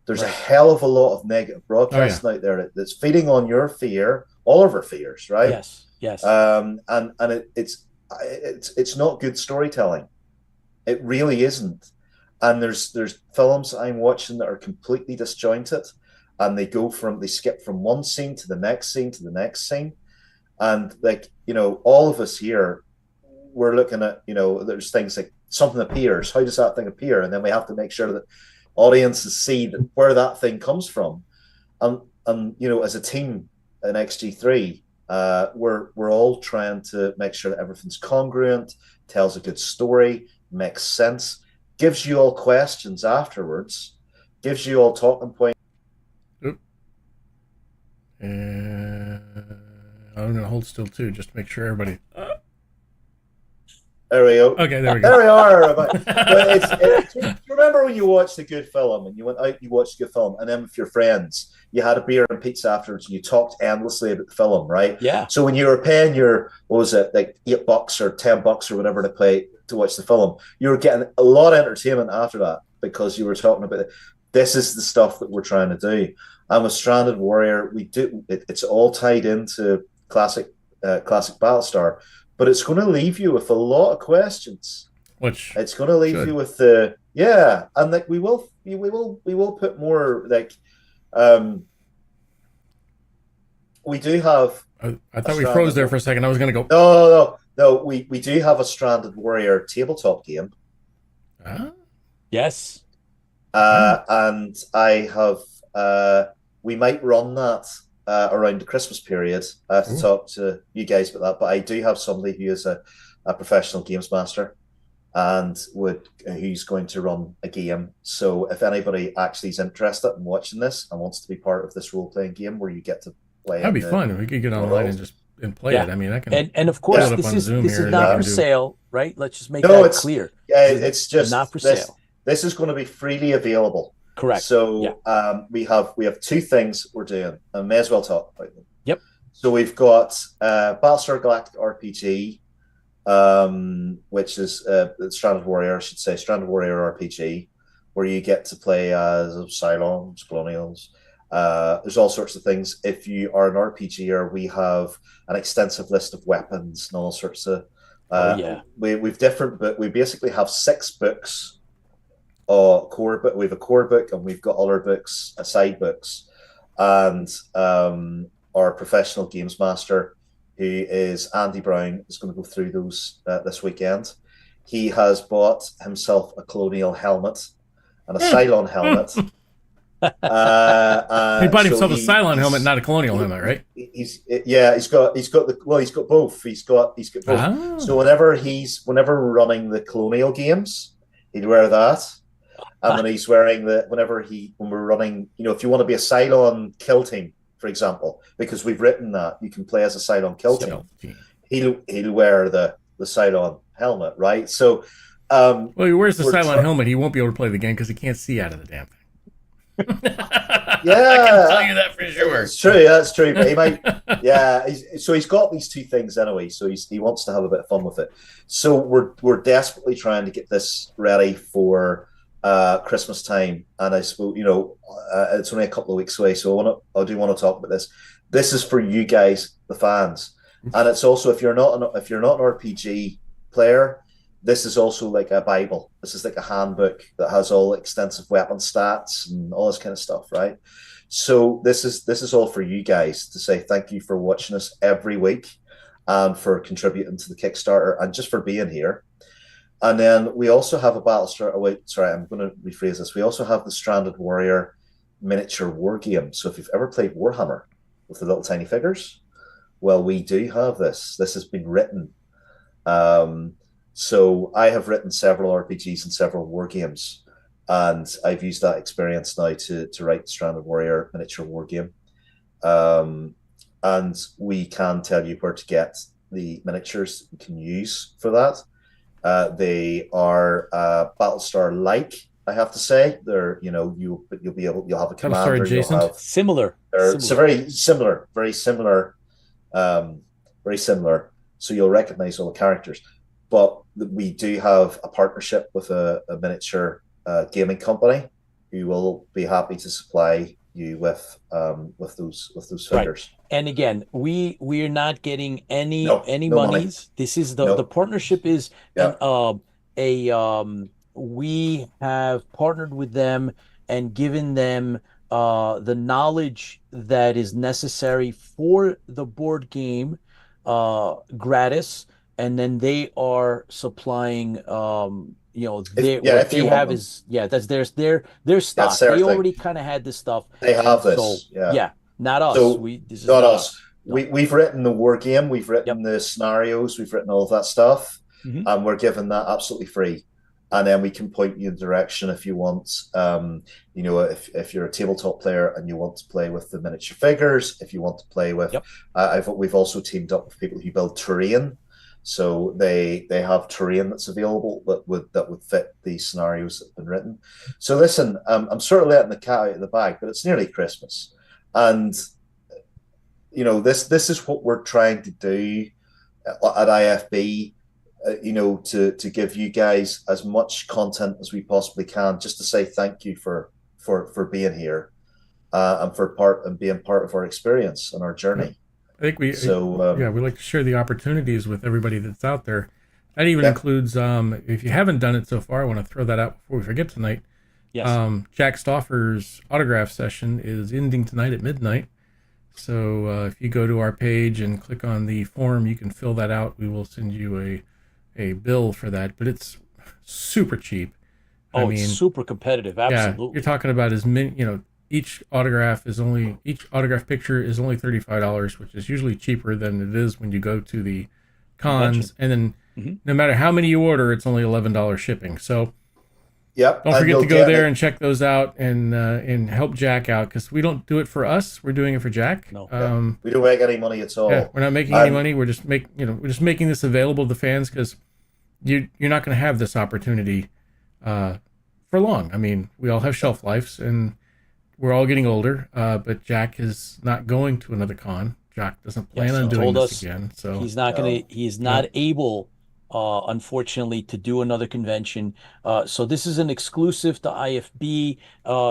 There's a hell of a lot of negative broadcasting out there that's feeding on your fear, all of our fears, right? Yes. And it's not good storytelling. It really isn't. And there's films I'm watching that are completely disjointed, and they skip from one scene to the next scene to the next scene. And all of us here, we're looking at, there's things like something appears. How does that thing appear? And then we have to make sure that audiences see where that thing comes from. And as a team in XG3, we're all trying to make sure that everything's congruent, tells a good story, makes sense, gives you all questions afterwards, gives you all talking points. I'm going to hold still too, just to make sure everybody. There we go. Okay, there we go. There we are. But remember when you watched a good film and you went out, you watched a good film, and then with your friends, you had a beer and pizza afterwards, and you talked endlessly about the film, right? Yeah. So when you were paying your, what was it, like $8 or $10 or whatever to watch the film, you were getting a lot of entertainment after that, because you were talking about this is the stuff that we're trying to do. And with Stranded Warrior, it's all tied into classic Battlestar. But it's going to leave you with a lot of questions. Which it's going to leave you with and we will put more we do have. I thought we froze there for a second. I was going to go. No. We do have a Stranded Warrior tabletop game. Yes. And I have. We might run that. Around the Christmas period. I have to talk to you guys about that, but I do have somebody who is a professional games master and who's going to run a game. So if anybody actually is interested in watching this and wants to be part of this role-playing game where you get to play, that'd be fun. We could get online and play it. I mean, I can. And of course, this is not for sale, right? Let's just make that clear. Yeah, it's just not for sale. This is going to be freely available. Correct. So we have two things we're doing. I may as well talk about them. Yep. So we've got Battlestar Galactica RPG, which is Stranded Warrior, I should say, Stranded Warrior RPG, where you get to play as Cylons, Colonials. There's all sorts of things. If you are an RPGer, we have an extensive list of weapons and all sorts of. We've different, but we basically have 6 books. Core book. We have a core book, and we've got other books, side books, and our professional games master, who is Andy Brown, is going to go through those this weekend. He has bought himself a Colonial helmet and a Cylon helmet. He bought himself a Cylon helmet, not a Colonial helmet, right? He's got both. He's got both. So whenever we're running the Colonial games, he'd wear that. And then he's wearing when we're running, if you want to be a Cylon kill team, for example, because we've written that you can play as a Cylon kill team. He'll wear the Cylon helmet, right? So, well, he wears the Cylon helmet. He won't be able to play the game because he can't see out of the damn thing. I can tell you that for sure. It's true. That's true. But he might. Yeah. So he's got these 2 things anyway. So he wants to have a bit of fun with it. So we're desperately trying to get this ready for Christmas time, and I suppose it's only a couple of weeks away, so I do want to talk about this. This is for you guys, the fans, and it's also if you're not an RPG player, this is also like a Bible. This is like a handbook that has all extensive weapon stats and all this kind of stuff, right? So this is all for you guys to say thank you for watching us every week and for contributing to the Kickstarter and just for being here. And then we also have a Battlestar. Oh, wait, sorry, I'm going to rephrase this. We also have the Stranded Warrior miniature war game. So if you've ever played Warhammer with the little tiny figures, well, we do have this. This has been written. So I have written several RPGs and several war games, and I've used that experience now to write the Stranded Warrior miniature war game. And we can tell you where to get the miniatures you can use for that. They are Battlestar-like, I have to say. They're you'll have a commander. Jason. Similar. So very similar, very similar. So you'll recognize all the characters. But we do have a partnership with a miniature gaming company who will be happy to supply you with those figures. Right. And again, we are not getting any monies. Money. This is the partnership is we have partnered with them and given them the knowledge that is necessary for the board game gratis, and then they are supplying that's their stock. They already kind of had this stuff. They have this. So, not us. So, this is not us. No. We've written the war game, we've written the scenarios, we've written all of that stuff, and we're giving that absolutely free. And then we can point you in direction if you want. If you're a tabletop player and you want to play with the miniature figures, if you want to play with, we've also teamed up with people who build terrain. So they have terrain that's available that would fit the scenarios that have been written. So listen, I'm sort of letting the cat out of the bag, but it's nearly Christmas, and this is what we're trying to do at IFB. To give you guys as much content as we possibly can, just to say thank you for being here and being part of our experience and our journey. I think we like to share the opportunities with everybody that's out there. That even includes, if you haven't done it so far, I want to throw that out before we forget tonight. Yes. Jack Stauffer's autograph session is ending tonight at midnight. So if you go to our page and click on the form, you can fill that out. We will send you a bill for that, but it's super cheap. It's super competitive. Absolutely. Yeah, you're talking about each autograph picture is only $35, which is usually cheaper than it is when you go to the cons. And then no matter how many you order, it's only $11 shipping. So don't forget to go there and check those out and help Jack out, because we don't do it for us. We're doing it for Jack. No, we don't make any money at all. Yeah, we're not making any money. We're just making this available to the fans, because you're not going to have this opportunity for long. I mean, we all have shelf lives, and we're all getting older. But Jack is not going to another con. Jack doesn't plan on doing this again. So he's not going to. He's not able. Unfortunately, to do another convention. So this is an exclusive to IFB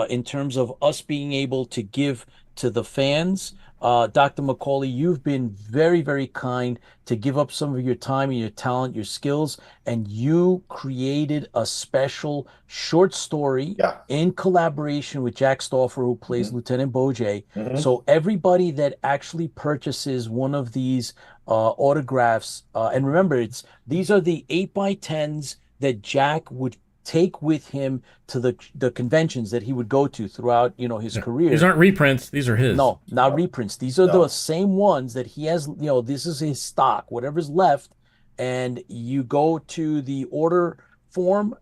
in terms of us being able to give to the fans. Dr. McAuley, you've been very, very kind to give up some of your time and your talent, your skills, and you created a special short story in collaboration with Jack Stauffer, who plays Lieutenant Bojay. So everybody that actually purchases one of these autographs, and remember, these are the 8x10s that Jack would take with him to the conventions that he would go to throughout his career. These aren't reprints. These are his. No, not reprints. These are the same ones that he has. This is his stock, whatever's left. And you go to the order form,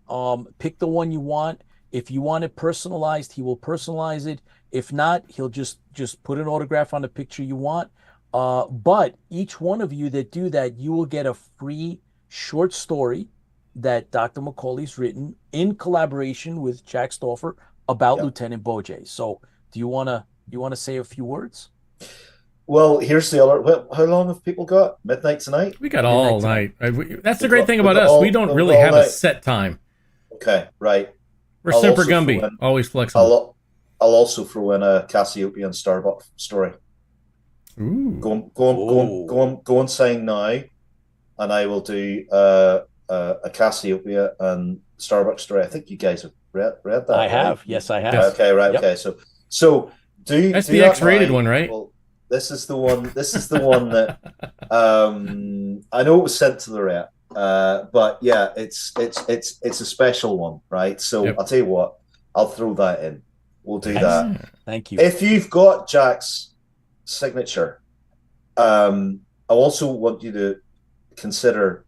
pick the one you want. If you want it personalized, he will personalize it. If not, he'll just put an autograph on the picture you want. But each one of you that do that, you will get a free short story that Dr. McAuley's written in collaboration with Jack Stauffer about Lieutenant Bojay. So do you want to say a few words? Well, here's the other. How long have people got? Midnight tonight? We got all night. That's the great thing about us. We don't really have a set time. Okay, right. We're I'll Semper also Gumby, throw in- always flexible. I'll also throw in a Cassiopeia and Starbuck story. Ooh. Go and sign now, and I will do a Cassiopeia and Starbuck story. I think you guys have read that. I right? have. Yes, I have. Yes. Okay, right. Yep. Okay, so do That's do the that X-rated now. one, right? Well, this is the one. This is the one that I know it was sent to the rep, but yeah, it's a special one, right? So Yep. I'll tell you what, I'll throw that in. We'll do that. Excellent. Thank you. If you've got Jack's signature, I also want you to consider,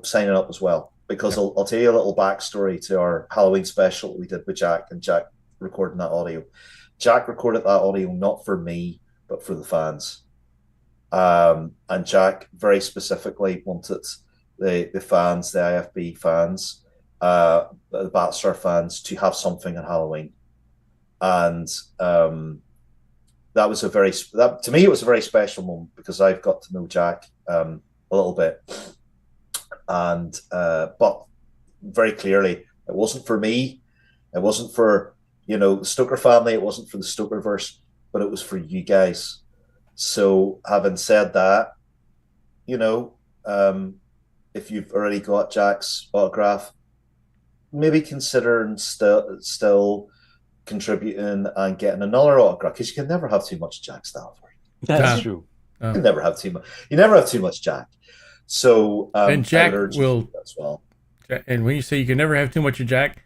signing up as well, because I'll tell you a little backstory to our Halloween special we did with Jack, and Jack recording that audio. Jack recorded that audio not for me, but for the fans. And Jack very specifically wanted the fans, the IFB fans, the Battlestar fans, to have something on Halloween. And that was to me, it was a very special moment, because I've got to know Jack a little bit. And but very clearly, it wasn't for me. It wasn't for the Stoker family. It wasn't for the StokerVerse, but it was for you guys. So, having said that, if you've already got Jack's autograph, maybe consider still contributing and getting another autograph, because you can never have too much Jack stuff. That's true. You never have too much. You never have too much Jack. So, and Jack will as well. And when you say you can never have too much of Jack,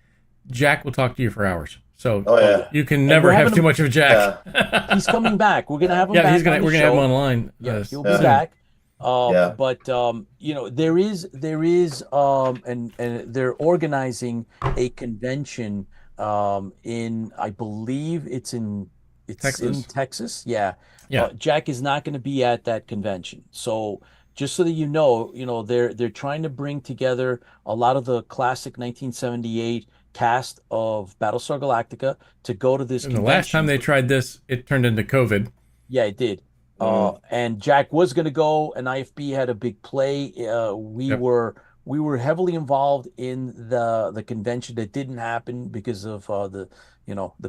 Jack will talk to you for hours. So you can never have too much of Jack. Yeah. He's coming back. We're gonna have him. Yeah, back we're gonna have him online. Yeah, Yes. he'll be back. But there is, and they're organizing a convention in, I believe it's in Texas. Yeah. Jack is not going to be at that convention. So just so that you know, they're trying to bring together a lot of the classic 1978 cast of Battlestar Galactica to go to this convention. The last time they tried this, it turned into COVID. Yeah, it did. And Jack was going to go, and IFB had a big play. We were heavily involved in the convention that didn't happen because of the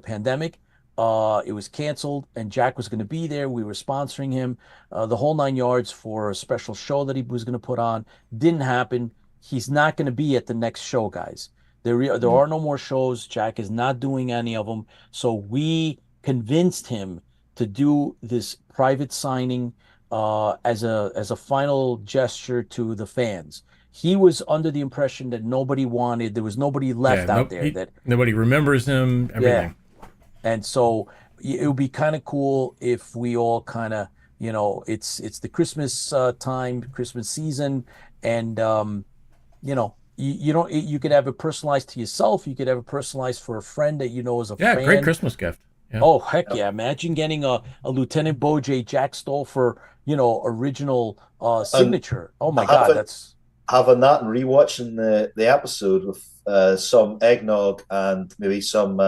pandemic. It was canceled, and Jack was going to be there. We were sponsoring him, the whole 9 yards, for a special show that he was going to put on. Didn't happen. He's not going to be at the next show, guys. There are no more shows. Jack is not doing any of them. So we convinced him to do this private signing as a final gesture to the fans. He was under the impression that nobody wanted. There was nobody left out there. That nobody remembers him. Everything. Yeah. And so it would be kind of cool if we all kind of, it's the Christmas time, Christmas season, and you could have it personalized to yourself. You could have it personalized for a friend that is a fan. Yeah, great Christmas gift. Yeah. Oh, heck yeah. Imagine getting a Lieutenant Bojay Jack Stolfer, original signature. Oh my God, that's having that and rewatching the episode with some eggnog and maybe some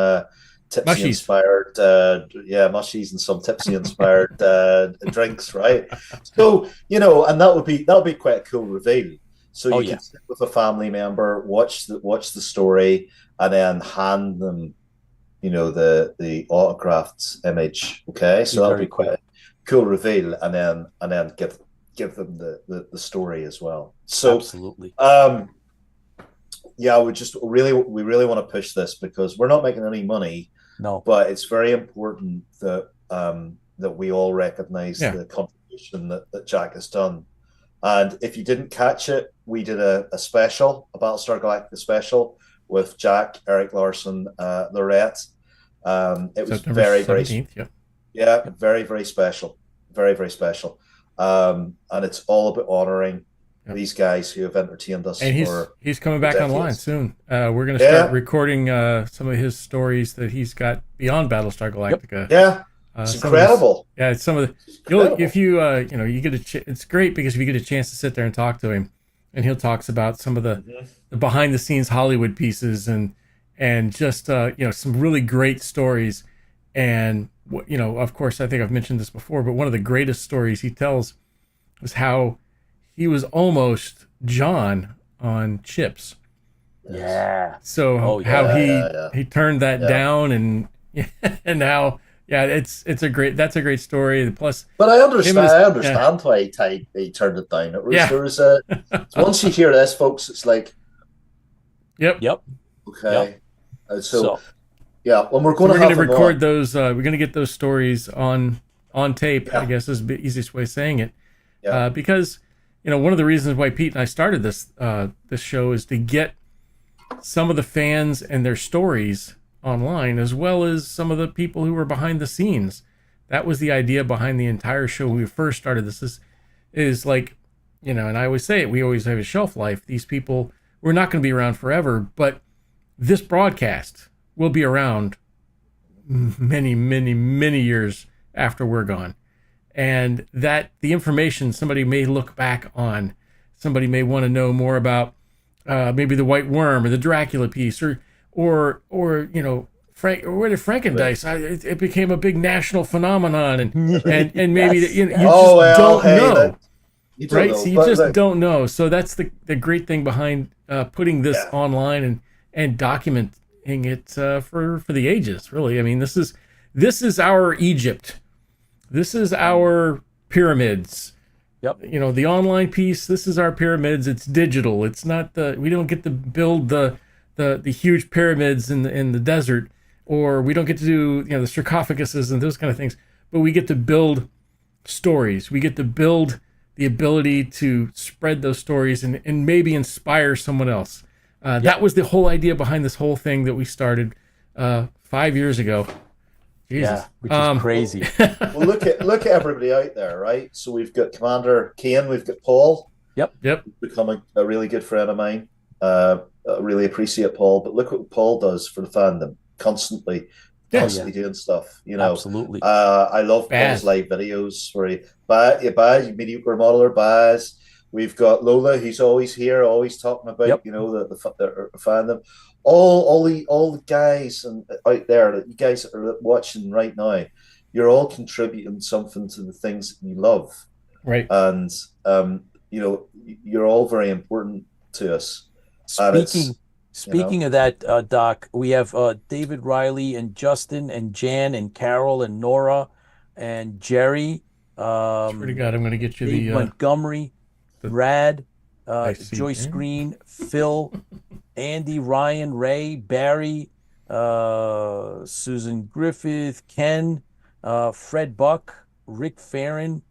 Tipsy inspired mushies and some Tipsy inspired drinks, right? So, and that would be quite a cool reveal. So you can sit with a family member, watch the story, and then hand them the autographed image. Okay, so that'll be quite a cool reveal, and then give them the story as well. So absolutely. We really want to push this, because we're not making any money. No, but it's very important that we all recognize the contribution that Jack has done. And if you didn't catch it, we did a special, a Battlestar Galactica special with Jack, Eric Larson, Lorette. It was September very, 17th, very, very special. Very, very special. And it's all about honoring these guys who have entertained us. And he's coming back online soon. We're going to start recording some of his stories that he's got beyond Battlestar Galactica. Yeah. It's incredible. Some of the if you you get it's great, because if you get a chance to sit there and talk to him, and he'll talks about some of the behind the scenes Hollywood pieces and just some really great stories. And of course, I think I've mentioned this before, but one of the greatest stories he tells was how he was almost John on Chips. Yeah. So Oh, how yeah. he turned that Yeah. down, and and now it's a great story. Plus, But I understand. I yeah. understand why he turned it down. It was Yeah. there was a. Once you hear this, folks, it's like, Yep. okay. So Yeah, when we're So going we're to going have to him record on. those. We're going to get those stories on tape. Yeah. I guess is the easiest way of saying it. Yeah. Because one of the reasons why Pete and I started this show is to get some of the fans and their stories online, as well as some of the people who were behind the scenes. That was the idea behind the entire show when we first started. This is like, and I always say it, we always have a shelf life. These people, we're not going to be around forever, but this broadcast will be around many, many, many years after we're gone. And that the information somebody may look back on, somebody may want to know more about maybe the White Worm or the Dracula piece, or where did Frankendice? It became a big national phenomenon, and maybe Yes. you just don't know, You don't right? know, So you but just look, don't know. So that's the great thing behind putting this online and documenting it for the ages. Really, I mean, this is our Egypt. This is our pyramids. Yep. The online piece, this is our pyramids. It's digital. It's not we don't get to build the huge pyramids in the desert, or we don't get to do the sarcophaguses and those kind of things, but we get to build stories. We get to build the ability to spread those stories and maybe inspire someone else. That was the whole idea behind this whole thing that we started 5 years ago. Jesus. Yeah, which is crazy. well, look at everybody out there, right? So we've got Commander Kane, we've got Paul. Yep. Become a really good friend of mine. I really appreciate Paul, but look what Paul does for the fandom, constantly doing stuff. Absolutely. I love Paul's live videos where Baz, mediocre modeler Baz. We've got Lola, who's always here, always talking about the fandom. All the guys out there that you guys are watching right now, you're all contributing something to the things that you love, right? And you're all very important to us. Speaking of that, Doc, we have David Riley and Justin and Jan and Carol and Nora and Jerry. Swear to God, I'm going to get you Dave Montgomery, Rad, Joyce Jan. Green, Phil, Andy, Ryan, Ray, Barry, Susan Griffith, Ken, Fred Buck, Rick Farron,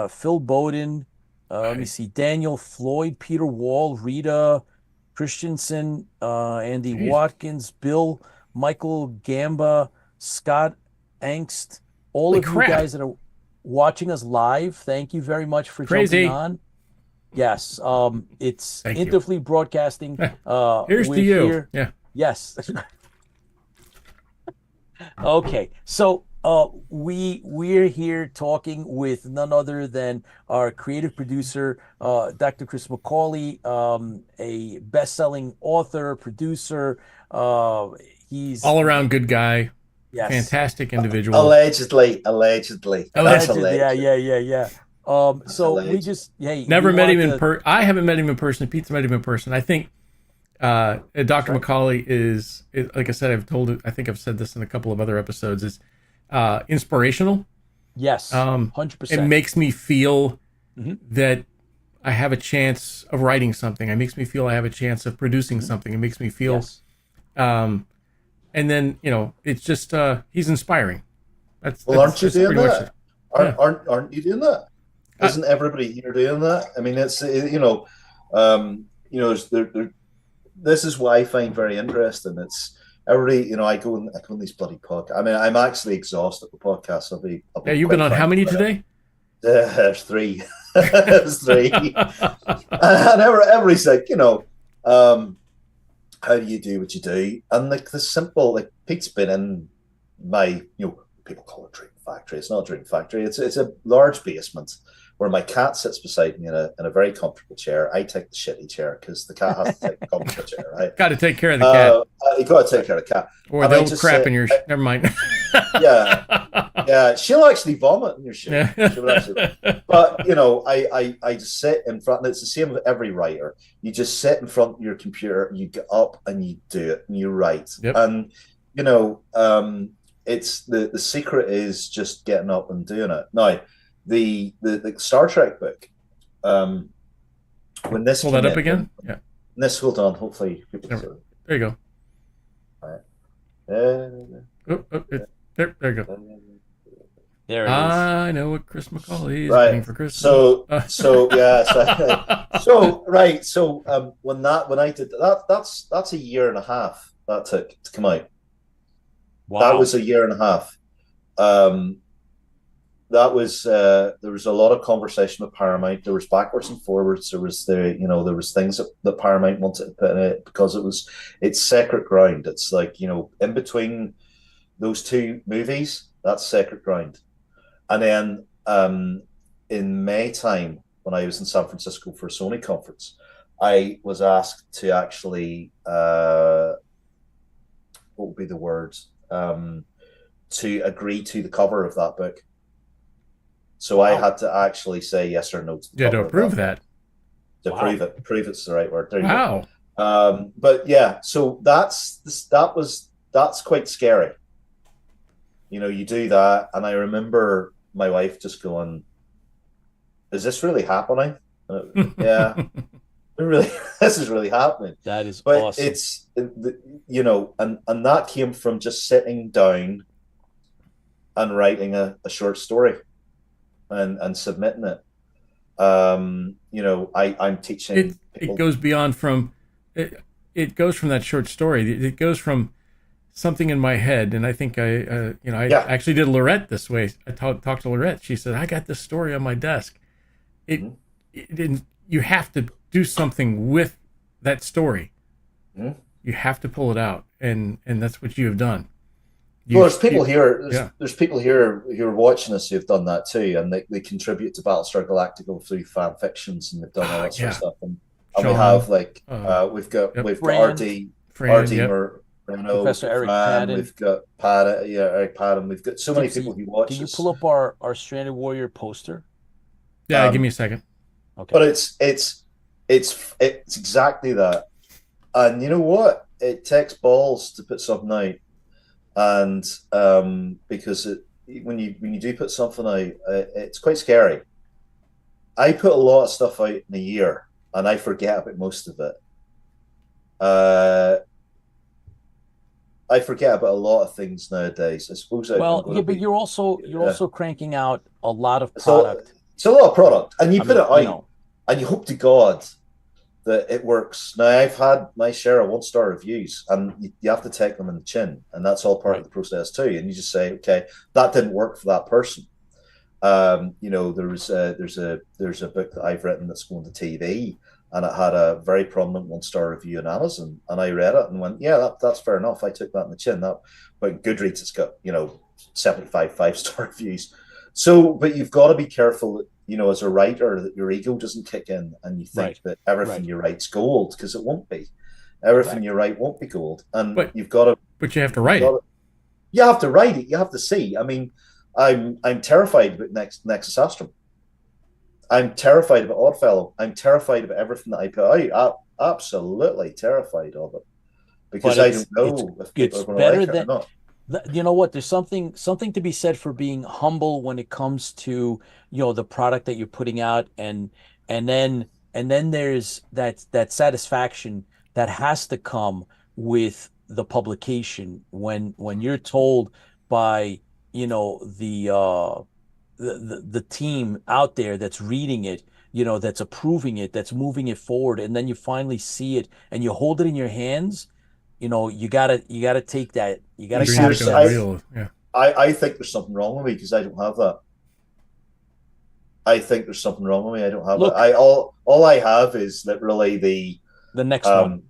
Phil Bowden, let me see, Daniel Floyd, Peter Wall, Rita Christensen, Andy Watkins, Bill, Michael Gamba, Scott Angst, all of you guys that are watching us live. Thank you very much for jumping on. Yes, it's Interfleet Broadcasting. Here's to you. Here. Yeah. Yes. Okay, so we're here talking with none other than our creative producer, Dr. Chris McAuley, a best-selling author, producer. He's all around good guy. Yes. Fantastic individual. Allegedly. Yeah. So we just never met him in person. I haven't met him in person. Pete's met him in person. I think Dr. McAuley is, like I said, I think I've said this in a couple of other episodes, is inspirational. Yes, 100%. It makes me feel that I have a chance of writing something. It makes me feel I have a chance of producing something. It makes me feel, and then it's just he's inspiring. Aren't you doing that? Aren't you doing that? Isn't everybody here doing that? I mean, it's this is what I find very interesting. It's everybody, I go on these bloody podcasts. I mean, I'm actually exhausted with podcasts. I'll be you've been on how many today? There's three. There's three. And everybody's like, how do you do what you do? And like the simple, like Pete's been in my, people call it drink factory. It's not a drink factory. It's a large basement where my cat sits beside me in a very comfortable chair. I take the shitty chair because the cat has to take the comfortable chair, right? Got to take care of the cat. You got to take care of the cat. Or they'll crap in your... Never mind. Yeah, she'll actually vomit in your shit. Yeah. She would actually, but you know, I just sit in front, and it's the same with every writer. You just sit in front of your computer, you get up and you do it, and you write. Yep. And you know, it's the secret is just getting up and doing it. Now, the Star Trek book, when this Pull that up again. Yeah. This, hold on. Hopefully, there you go. All right. There you go. There it is. I know what Chris McAuley is getting for Christmas. So right. So when I did that, that's a year and a half that took to come out. Wow. That was a year and a half. That was there was a lot of conversation with Paramount. There was backwards and forwards. There was there was things that Paramount wanted to put in it because it's sacred ground. It's like, you know, in between those two movies, that's sacred ground. And then in May time, when I was in San Francisco for a Sony conference, I was asked to actually what would be the word, to agree to the cover of that book. So I had to actually say yes or no to the to approve that. To prove it's the right word. There you go. But yeah, so that's quite scary. You know, you do that, and I remember my wife just going, "Is this really happening?" Yeah, this is really happening. That is but awesome. It's, you know, and that came from just sitting down and writing a short story and submitting it. You know, I'm teaching. It goes beyond from it goes from that short story. It goes from something in my head, and I think I actually did Lorette this way. I talked to Lorette. She said, "I got this story on my desk." It didn't. You have to do something with that story. Mm-hmm. You have to pull it out, and that's what you have done. Well, there's people here. There's people here who are watching us who have done that too, and they contribute to Battlestar Galactica through fan fictions, and they've done all that sort of stuff. And we have like we've got RD Professor Eric Padden. We've got Eric Padden. We've got so many people who watch. Can you pull up our Stranded Warrior poster? Yeah, give me a second. Okay. But it's exactly that, and you know what? It takes balls to put something out. And because when you do put something out, it's quite scary. I put a lot of stuff out in a year, and I forget about most of it. I forget about a lot of things nowadays. I suppose. But you're also cranking out a lot of product. It's a lot of product, and you put it out, and you hope to God that it works. Now, I've had my share of 1-star reviews, and you have to take them in the chin, and that's all part of the process too. And you just say, okay, that didn't work for that person. You know, there's a book that I've written that's going to TV, and it had a very prominent 1-star review on Amazon, and I read it and went, yeah, that's fair enough. I took that in the chin. But Goodreads, it's got 75 5-star reviews. So, but you've got to be careful that, you know, as a writer, that your ego doesn't kick in and you think that everything you write's gold, because it won't be. Everything you write won't be gold, and you've got to. But you have to write it. You have to write it. You have to see. I mean, I'm terrified about Nexus Astrum. I'm terrified about Oddfellow. I'm terrified about everything that I put out. I'm absolutely terrified of it, because I don't know if people are going to like it or not. You know what? There's something to be said for being humble when it comes to, you know, the product that you're putting out, and then there's that satisfaction that has to come with the publication when you're told by, you know, the team out there that's reading it, you know, that's approving it, that's moving it forward, and then you finally see it and you hold it in your hands. You know, you gotta take that. You gotta I think there's something wrong with me because I don't have that. I think there's something wrong with me. I don't have it. All I have is literally the next one.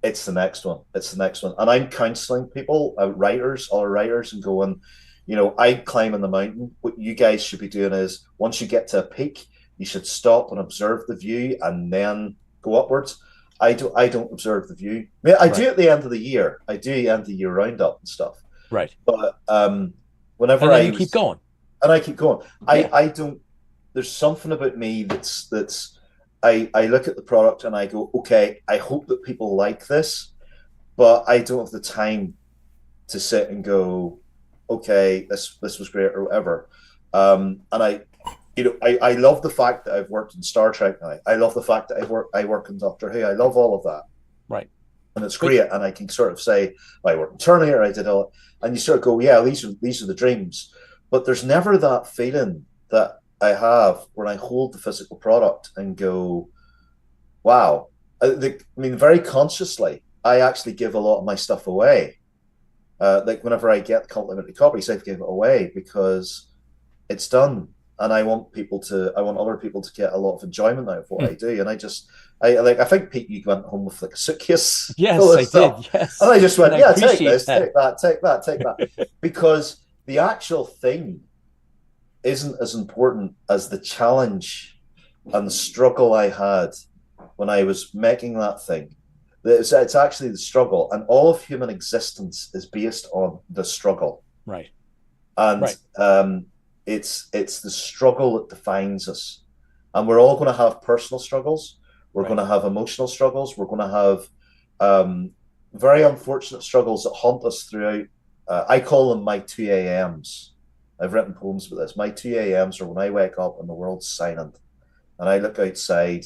It's the next one. It's the next one. And I'm counseling people, other writers, and going, you know, I climb on the mountain. What you guys should be doing is, once you get to a peak, you should stop and observe the view and then go upwards. I don't observe the view. I mean, I do at the end of the year. I do end of the year roundup and stuff. Right. But whenever and then I you keep going. And I keep going. Yeah. I don't. There's something about me that's. I look at the product and I go, okay, I hope that people like this, but I don't have the time to sit and go, okay, this was great or whatever. And I love the fact that I've worked in Star Trek now. I love the fact that I work in Doctor Who. I love all of that. Right. And it's great. And I can sort of say, I worked in Terminator, I did all, and you sort of go, yeah, these are the dreams. But there's never that feeling that I have when I hold the physical product and go, wow. I mean, very consciously, I actually give a lot of my stuff away. Like whenever I get complimentary copies, I give it away because it's done, and I want other people to get a lot of enjoyment out of what I do. And I think Pete, you went home with like a suitcase. Yes, full of I stuff. did. Yes, and I just went, yeah, take appreciate this, that. take that, because the actual thing isn't as important as the challenge and the struggle I had when I was making that thing. It's actually the struggle, and all of human existence is based on the struggle. Right. And it's the struggle that defines us. And we're all going to have personal struggles. We're going to have emotional struggles. We're going to have very unfortunate struggles that haunt us throughout. I call them my 2 a.m.s. I've written poems about this. My 2 a.m.s are when I wake up and the world's silent, and I look outside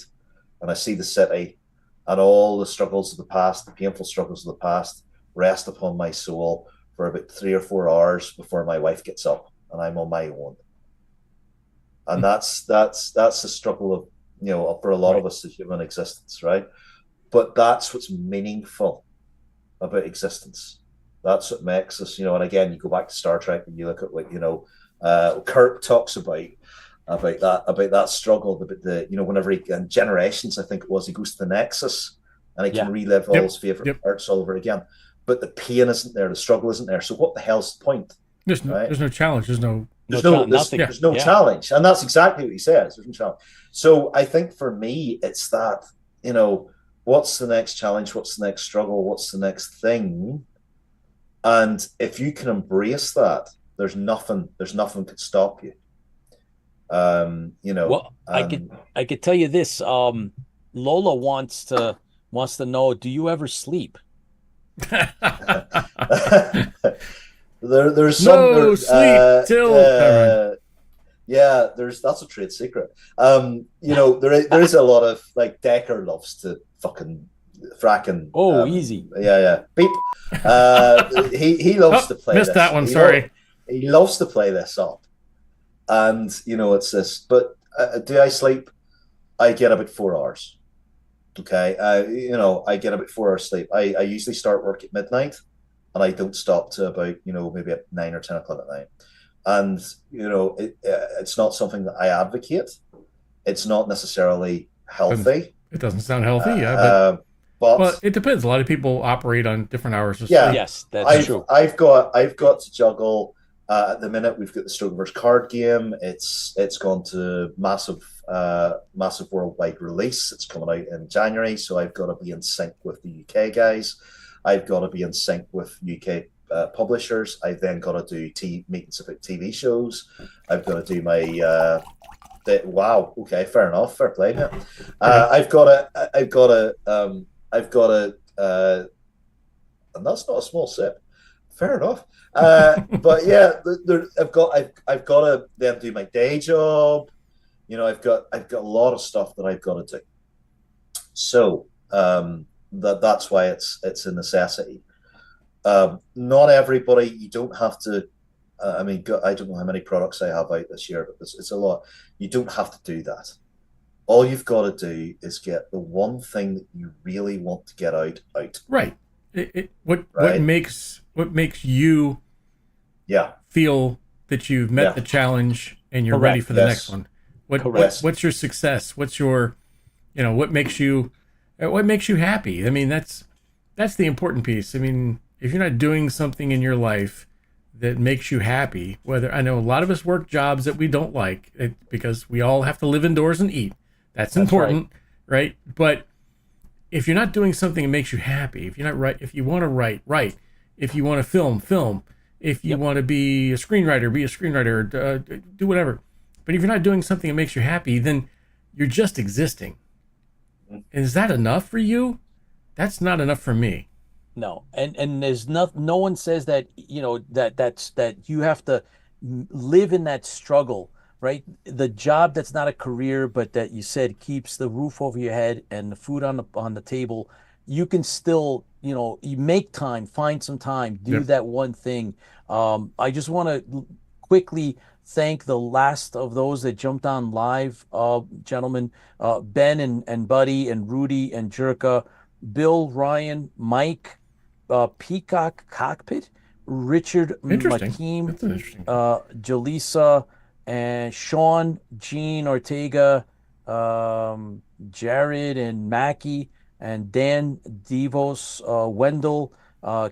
and I see the city, and all the struggles of the past, the painful struggles of the past, rest upon my soul for about 3 or 4 hours before my wife gets up and I'm on my own. And that's the struggle of, for a lot of us, the human existence, right? But that's what's meaningful about existence. That's what makes us, and again, you go back to Star Trek and you look at what, Kirk talks about that struggle, whenever in Generations, I think it was, he goes to the Nexus and he can relive all his favorite parts all over again. But the pain isn't there, the struggle isn't there. So what the hell's the point? There's no challenge. There's no challenge. And that's exactly what he says. There's no challenge. So I think for me, it's that, what's the next challenge? What's the next struggle? What's the next thing? And if you can embrace that, there's nothing could stop you. Well, I could tell you this. Lola wants to know, do you ever sleep? There's some sleep till that's a trade secret. There is a lot of, like, Decker loves to fucking fracking. Easy. Beep. He loves to play. Missed that one. Sorry. He loves to play this up, and it's this. But do I sleep? I get about 4 hours. Okay, I get about 4 hours sleep. I usually start work at midnight, and I don't stop to about maybe at 9 or 10 o'clock at night. And it's not something that I advocate. It's not necessarily healthy. It doesn't sound healthy, but it depends. A lot of people operate on different hours of sleep. Yes, that's true. I've got to juggle. At the minute, we've got the StokerVerse card game. It's gone to massive worldwide release. It's coming out in January, so I've got to be in sync with the UK guys. I've got to be in sync with UK publishers. I've then got to do meetings about TV shows. I've got to do my wow. Okay, fair enough. Fair play, man. I've got to, and that's not a small sip. Fair enough. But yeah, I've got to then do my day job. I've got a lot of stuff that I've got to do. So that's why it's a necessity. Not everybody. You don't have to. I don't know how many products I have out this year, but it's a lot. You don't have to do that. All you've got to do is get the one thing that you really want to get out. Right. What makes you feel that you've met the challenge and you're ready for the next one? What's your success? What's your what makes you happy? I mean, that's the important piece. I mean, if you're not doing something in your life that makes you happy, I know a lot of us work jobs that we don't like because we all have to live indoors and eat. That's important, right? But if you're not doing something that makes you happy, if you're not if you want to write, if you want to film, If you want to be a screenwriter, do whatever. But if you're not doing something that makes you happy, then you're just existing. And is that enough for you? That's not enough for me. No, and there's no one says that, you know, that you have to live in that struggle, right? The job that's not a career, but that you said keeps the roof over your head and the food on the table. You can still, you know, you make time, find some time, do that one thing. I just want to quickly thank the last of those that jumped on live, gentlemen, Ben and Buddy and Rudy and Jerka, Bill, Ryan, Mike, Peacock Cockpit, Richard McKeem, That's interesting. Jaleesa, and Sean, Gene Ortega, Jared and Mackie, and Dan Devos, Wendell,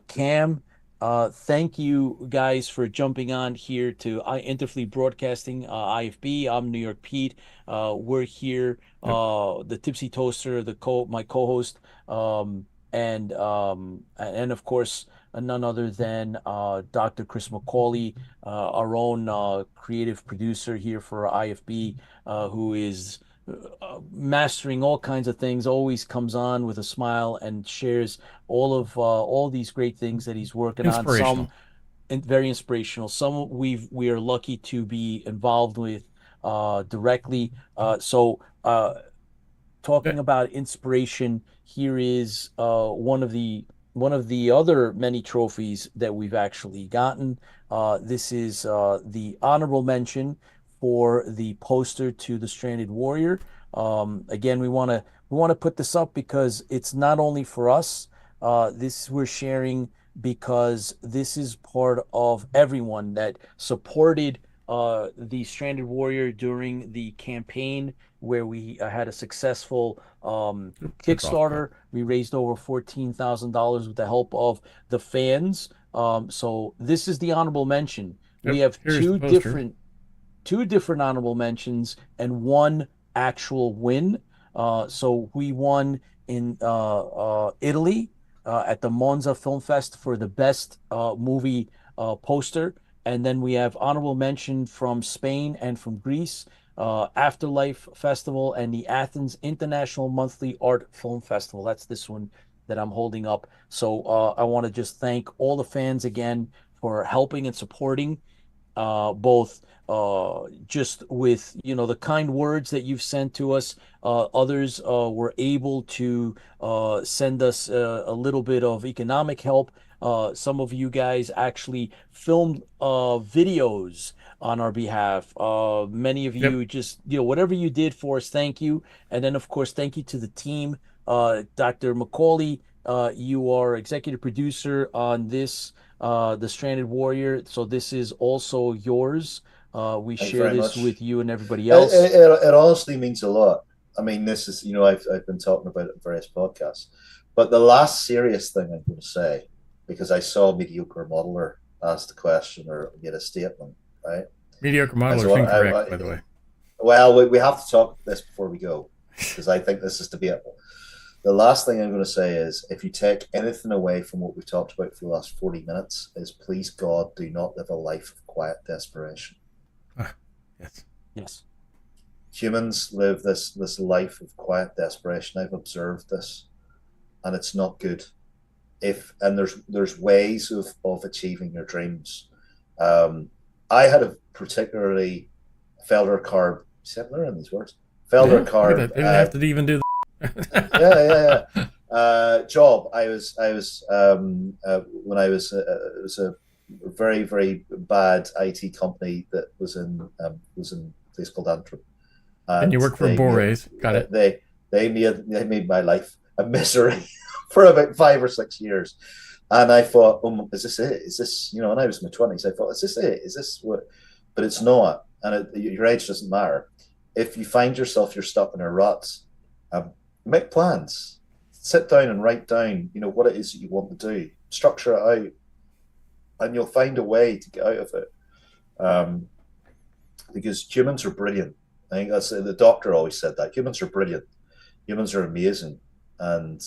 Cam. Thank you guys for jumping on here to Interfleet Broadcasting, IFB. I'm New York Pete. We're here, the Tipsy Toaster, my co-host, and of course none other than Dr. Chris McAuley, our own creative producer here for IFB, who is mastering all kinds of things, always comes on with a smile and shares all these great things that he's working on. Some very inspirational. Some we are lucky to be involved with directly. Talking about inspiration, here is one of the other many trophies that we've actually gotten. This is the honorable mention for the poster to the Stranded Warrior. Again, we want to put this up because it's not only for us. This we're sharing because this is part of everyone that supported the Stranded Warrior during the campaign where we had a successful Kickstarter. We raised over $14,000 with the help of the fans. So this is the honorable mention. We have two different honorable mentions and one actual win. So we won in Italy at the Monza Film Fest for the best movie poster. And then we have honorable mention from Spain and from Greece, Afterlife Festival and the Athens International Monthly Art Film Festival. That's this one that I'm holding up. So I want to just thank all the fans again for helping and supporting, both just with, you know, the kind words that you've sent to us. Others were able to send us a little bit of economic help. Some of you guys actually filmed videos on our behalf. Many of you just, you know, whatever you did for us, thank you. And then, of course, thank you to the team. Dr. McAuley, you are executive producer on this, The Stranded Warrior. So this is also yours. We share this with you and everybody else. It honestly means a lot. I mean, this is, you know, I've been talking about it in various podcasts. But the last serious thing I'm going to say, because I saw Mediocre Modeler ask the question or get a statement, right? Mediocre Modeler is incorrect, by the way. Well, we have to talk this before we go, because I think this is debatable. The last thing I'm going to say is, if you take anything away from what we've talked about for the last 40 minutes, is please God, do not live a life of quiet desperation. Yes. Humans live this life of quiet desperation. I've observed this, and it's not good. And there's ways of achieving your dreams. I had a particularly Felder carb. See, I'm learning these words. Felder carb. They didn't have to even do job. I was when I was it was a very, very bad IT company that was in a place called Antrim. And you work for Borays. Got it. They made my life a misery for about 5 or 6 years. And I thought, is this it? Is this, you know, when I was in my 20s, I thought, is this it? Is this what? But it's not. And your age doesn't matter. If you find yourself, you're stuck in a rut, make plans. Sit down and write down, you know, what it is that you want to do. Structure it out. And you'll find a way to get out of it. Because humans are brilliant. I think that's the doctor always said that. Humans are brilliant. Humans are amazing. And,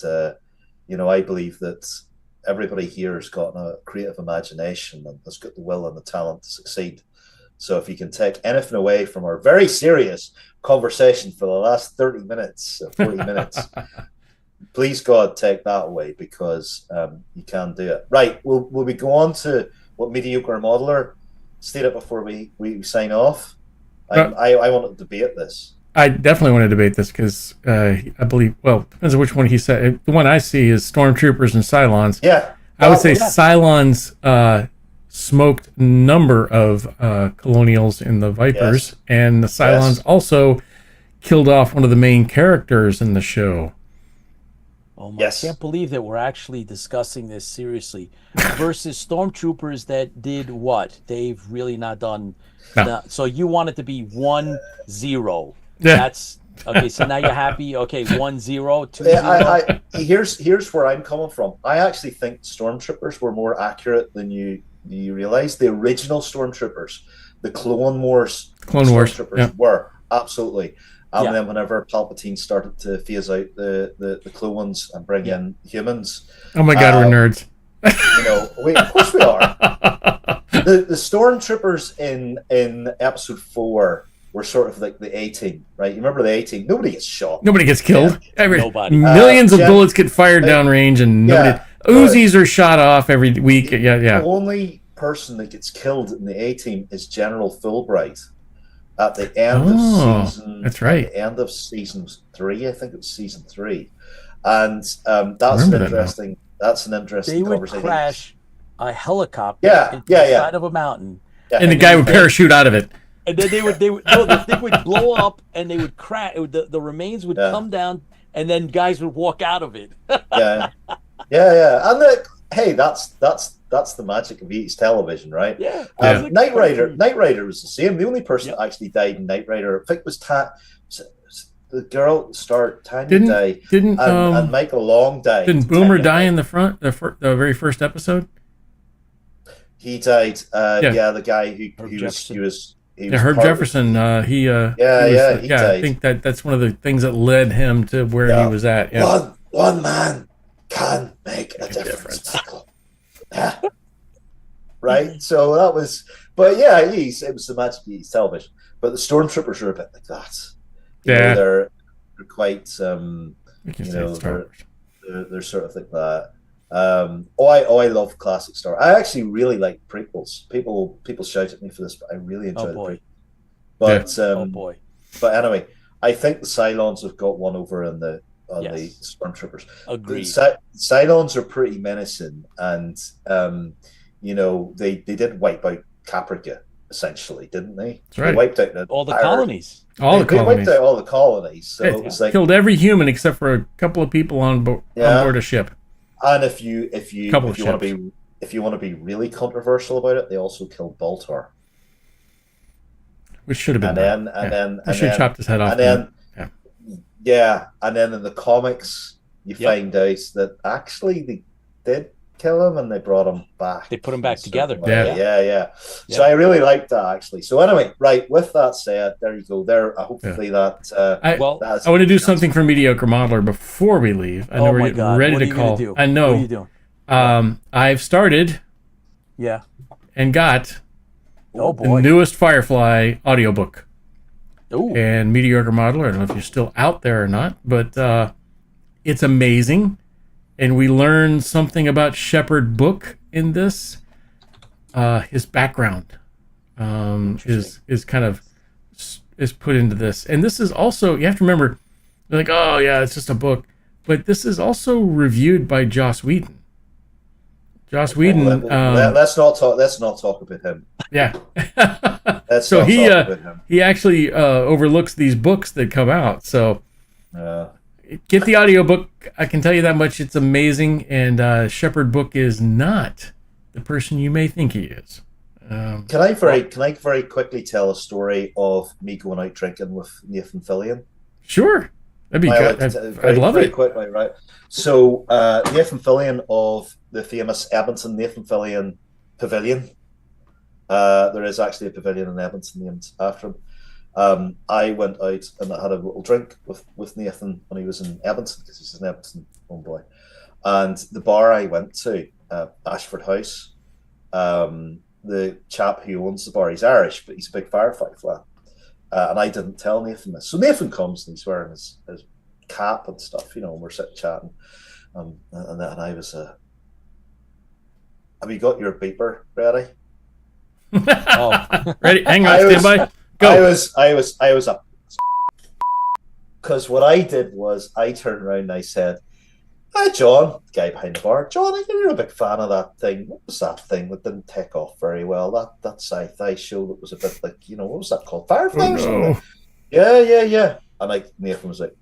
you know, I believe that everybody here has got a creative imagination and has got the will and the talent to succeed. So if you can take anything away from our very serious conversation for the last 30 minutes, 40 minutes, please God, take that away, because you can do it. Right, will we go on to what mediocre modeler stated before we sign off? I want to debate this. I definitely want to debate this because I believe, well, depends on which one he said. The one I see is Stormtroopers and Cylons. Yeah. I would say Cylons smoked a number of Colonials in the Vipers, and the Cylons also killed off one of the main characters in the show. Oh my, I can't believe that we're actually discussing this seriously. Versus Stormtroopers that did what? They've really not done. No. So you want it to be 1-0. That's okay. So now you're happy. Okay, 1-0, 2-0. Here's where I'm coming from. I actually think Stormtroopers were more accurate than you realize. The original Stormtroopers, the Clone Wars Stormtroopers were absolutely. And then whenever Palpatine started to phase out the clones and bring in humans, oh my God, we're nerds. Of course we are. The Stormtroopers in Episode 4 were sort of like the A-Team, right? You remember the A-Team? Nobody gets shot. Nobody gets killed. Nobody. Millions of bullets get fired downrange, and nobody. Uzis are shot off every week. The only person that gets killed in the A-Team is General Fulbright at the end of season. That's right. At the end of season 3, I think it was season 3, and that's an interesting. That's an interesting conversation. They would crash a helicopter into the side of a mountain, and the guy would parachute out of it. And then the thing would blow up, and they would crash. The remains would come down, and then guys would walk out of it. And hey, that's the magic of ET's television, right? Knight Rider was the same. The only person that actually died in Knight Rider, I think, was the girl that starred Tanya died, and Michael Long died. Didn't Boomer die in the very first episode? He died. The guy who was Herb Jefferson. He died. I think that's one of the things that led him to where he was at. Yeah. One man can make a difference. Right. So that was, but it was the magic of ET's television. But the Stormtroopers are a bit like that. They're quite. They're sort of like that. I love classic Star Wars. I actually really like prequels. People shout at me for this, but I really enjoy the prequels. But but anyway, I think the Cylons have got one over on the Stormtroopers. Agreed. The Cylons are pretty menacing, and they did wipe out Caprica essentially, didn't they? That's right. They wiped out all the colonies. They wiped out all the colonies. So it was like killed every human except for a couple of people on board a ship. And if you want to be really controversial about it, they also killed Baltar, which should have been and then should have chopped his head off. And then in the comics, you find out that actually they did kill him and they brought him back. They put him back together. So I really liked that actually. So anyway, right. With that said, there you go. Hopefully that. I want to do something for Mediocre Modeler before we leave. I know we're getting ready to call. I know. What are you doing? I've started. Yeah. And got. Oh boy. The newest Firefly audiobook. Ooh. And Mediocre Modeler. I don't know if you're still out there or not, but it's amazing. And we learn something about Shepard Book in this. His background is kind of is put into this, and this is also, you have to remember, they're like, oh yeah, it's just a book, but this is also reviewed by Joss Whedon. Let's not talk about him. Yeah. So he actually overlooks these books that come out. So. Get the audiobook. I can tell you that much. It's amazing. And Shepard Book is not the person you may think he is. Can I very quickly tell a story of me going out drinking with Nathan Fillion? Sure. That'd be good. I'd love it. Quickly, right? So Nathan Fillion of the famous Edmonton Nathan Fillion Pavilion. There is actually a pavilion in Edmonton named after him. I went out and I had a little drink with Nathan when he was in Edmonton, because he's an Edmonton homeboy. And the bar I went to, Ashford House, the chap who owns the bar, he's Irish, but he's a big Firefly fan. And I didn't tell Nathan this. So Nathan comes and he's wearing his cap and stuff, and we're sitting chatting. And I was, have you got your beeper ready? Ready? Hang on, stand by. Go. I was up. Because what I did was I turned around and I said, "Hi, John," the guy behind the bar. "John, I know you're a big fan of that thing. What was that thing that didn't take off very well? That sci-fi show that was a bit like, what was that called? Firefly or something?" Yeah. And Nathan was like,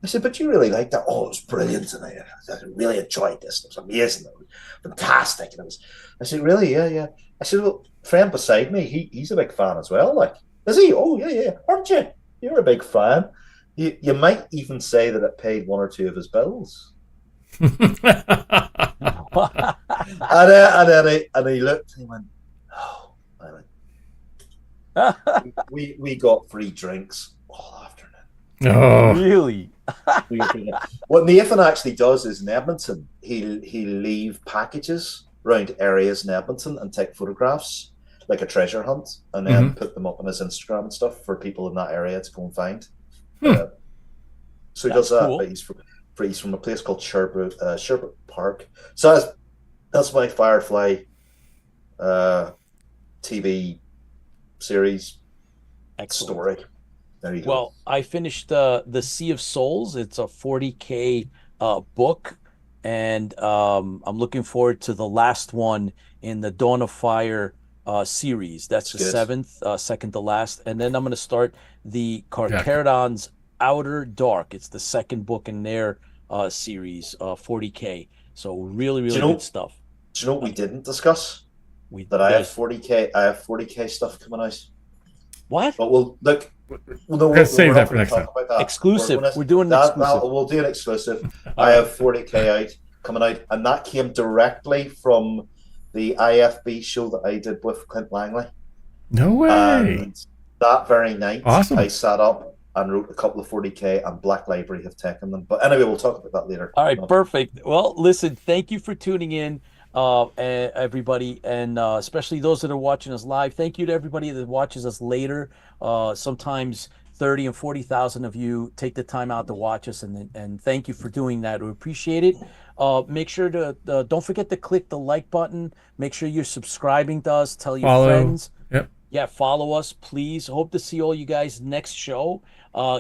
I said, "But you really liked that?" "Oh, it was brilliant, and I really enjoyed this. It was amazing. It was fantastic." And I said, "Really? Yeah." I said, "Well, friend beside me, he's a big fan as well. Like, is he? Oh, yeah. Aren't you? You're a big fan. You might even say that it paid one or two of his bills." and he looked and he went, "Oh." We got free drinks all afternoon. Oh, Really? What Nathan actually does is in Edmonton, he'll leave packages around areas in Edmonton and take photographs, like a treasure hunt, and then put them up on his Instagram and stuff for people in that area to go and find. So he does that, cool. But he's from a place called Sherbrooke Park. So that's my Firefly TV series. Excellent. Story. There you go. Well, I finished the Sea of Souls. It's a 40K book, and I'm looking forward to the last one in the Dawn of Fire series. That's the seventh, second to last. And then I'm going to start the Carcharodon's Outer Dark. It's the second book in their series, 40K. So really good stuff. Do you know what we didn't discuss? I have 40K stuff coming out. What? But we'll look. Let's save that for next time. Exclusive. We're doing an exclusive. We'll do an exclusive. I have 40K coming out, and that came directly from the IFB show that I did with Clint Langley. No way. And that very night, awesome. I sat up and wrote a couple of 40K, and Black Library have taken them. But anyway, we'll talk about that later. All right, perfect. Well, listen, thank you for tuning in, everybody, and especially those that are watching us live. Thank you to everybody that watches us later. Sometimes 30 and 40,000 of you take the time out to watch us, and thank you for doing that. We appreciate it. Make sure to don't forget to click the like button. Make sure you're subscribing to us. Tell your friends. Yep. Yeah, follow us, please. Hope to see all you guys next show.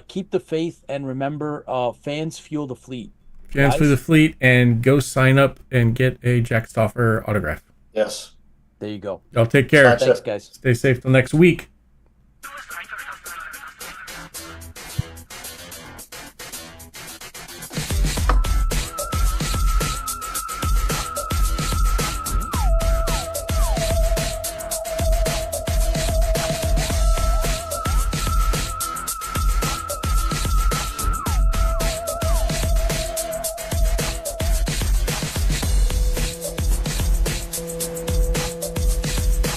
Keep the faith, and remember, fans fuel the fleet. Fans fuel the fleet, and go sign up and get a Jack Stauffer autograph. Yes. There you go. Y'all take care. Thanks, guys. Stay safe till next week.